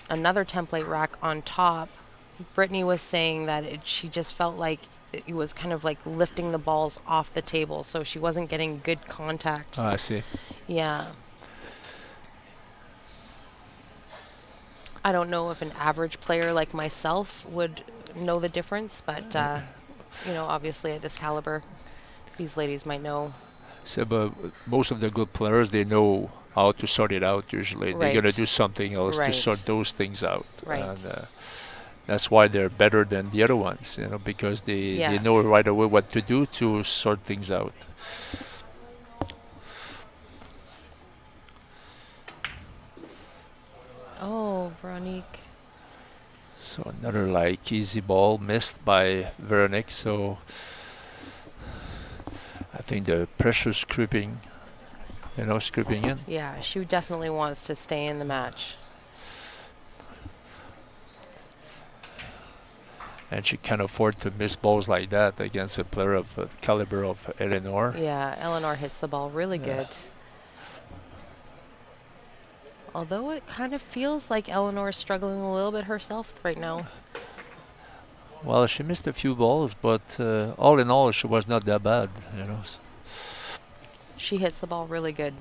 another template rack on top, Brittany was saying that she just felt like it was kind of like lifting the balls off the table, so she wasn't getting good contact. I see. Yeah. I don't know if an average player like myself would know the difference, but you know, obviously at this caliber, these ladies might know. So, but most of the good players, they know how to sort it out. Usually, they're gonna Right. do something else to Right. sort those things out. Right. And that's why they're better than the other ones, you know, because they Yeah. know right away what to do to sort things out. Oh, Veronique. So another like easy ball missed by Veronique. So I think the pressure's creeping, you know, creeping in. Yeah, she definitely wants to stay in the match. And she can't afford to miss balls like that against a player of the caliber of Eleanor. Yeah, Eleanor hits the ball really Yeah. good. Although it kind of feels like Eleanor is struggling a little bit herself right now. Well, she missed a few balls, but all in all, she was not that bad, you know. She hits the ball really good.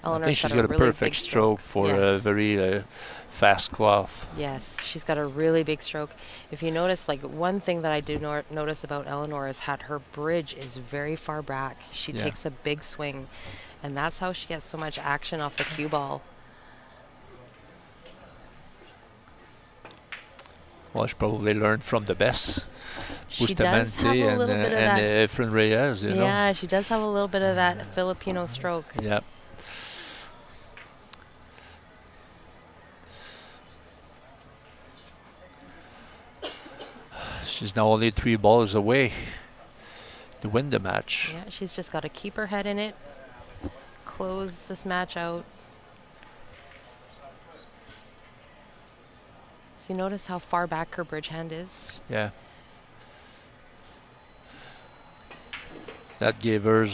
I Eleanor's think she's got got a a really perfect big stroke for a Yes. very fast cloth. Yes, she's got a really big stroke. If you notice, like one thing that I do notice about Eleanor is that her bridge is very far back. She Yeah. takes a big swing, and that's how she gets so much action off the cue ball. Well, she probably learned from the best. She does have a little bit of that. Efren Reyes, you know. Yeah, she does have a little bit of that Filipino stroke. Yeah. She's now only 3 balls away to win the match. Yeah, she's just got to keep her head in it, close this match out. So you notice how far back her bridge hand is? Yeah. That gave her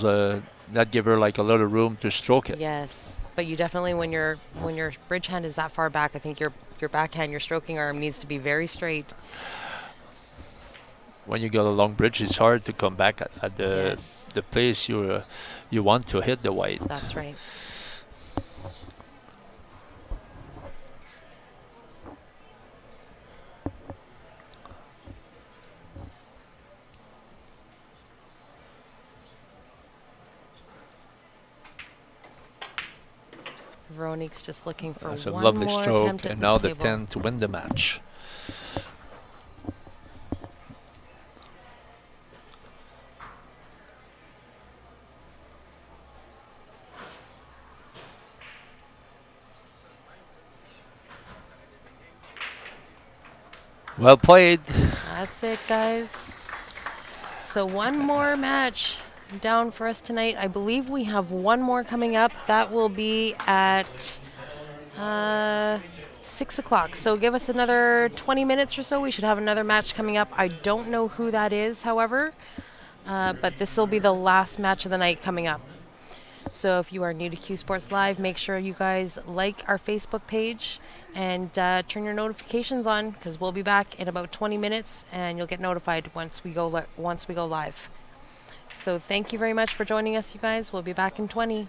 like a lot of room to stroke it. Yes, but you definitely, when your bridge hand is that far back, I think your backhand, your stroking arm needs to be very straight. When you got a long bridge, it's hard to come back at the Yes. the place you want to hit the white. That's right. Veronique's just looking for That's a one lovely more stroke, attempt at and this now the table. 10 to win the match. Well played. That's it, guys. So one more match down for us tonight. I believe we have one more coming up. That will be at 6 o'clock. So give us another 20 minutes or so. We should have another match coming up. I don't know who that is, however, but this will be the last match of the night coming up. So if you are new to Q Sports Live, make sure you guys like our Facebook page and turn your notifications on, because we'll be back in about 20 minutes and you'll get notified once we go live. So thank you very much for joining us, you guys. We'll be back in 20.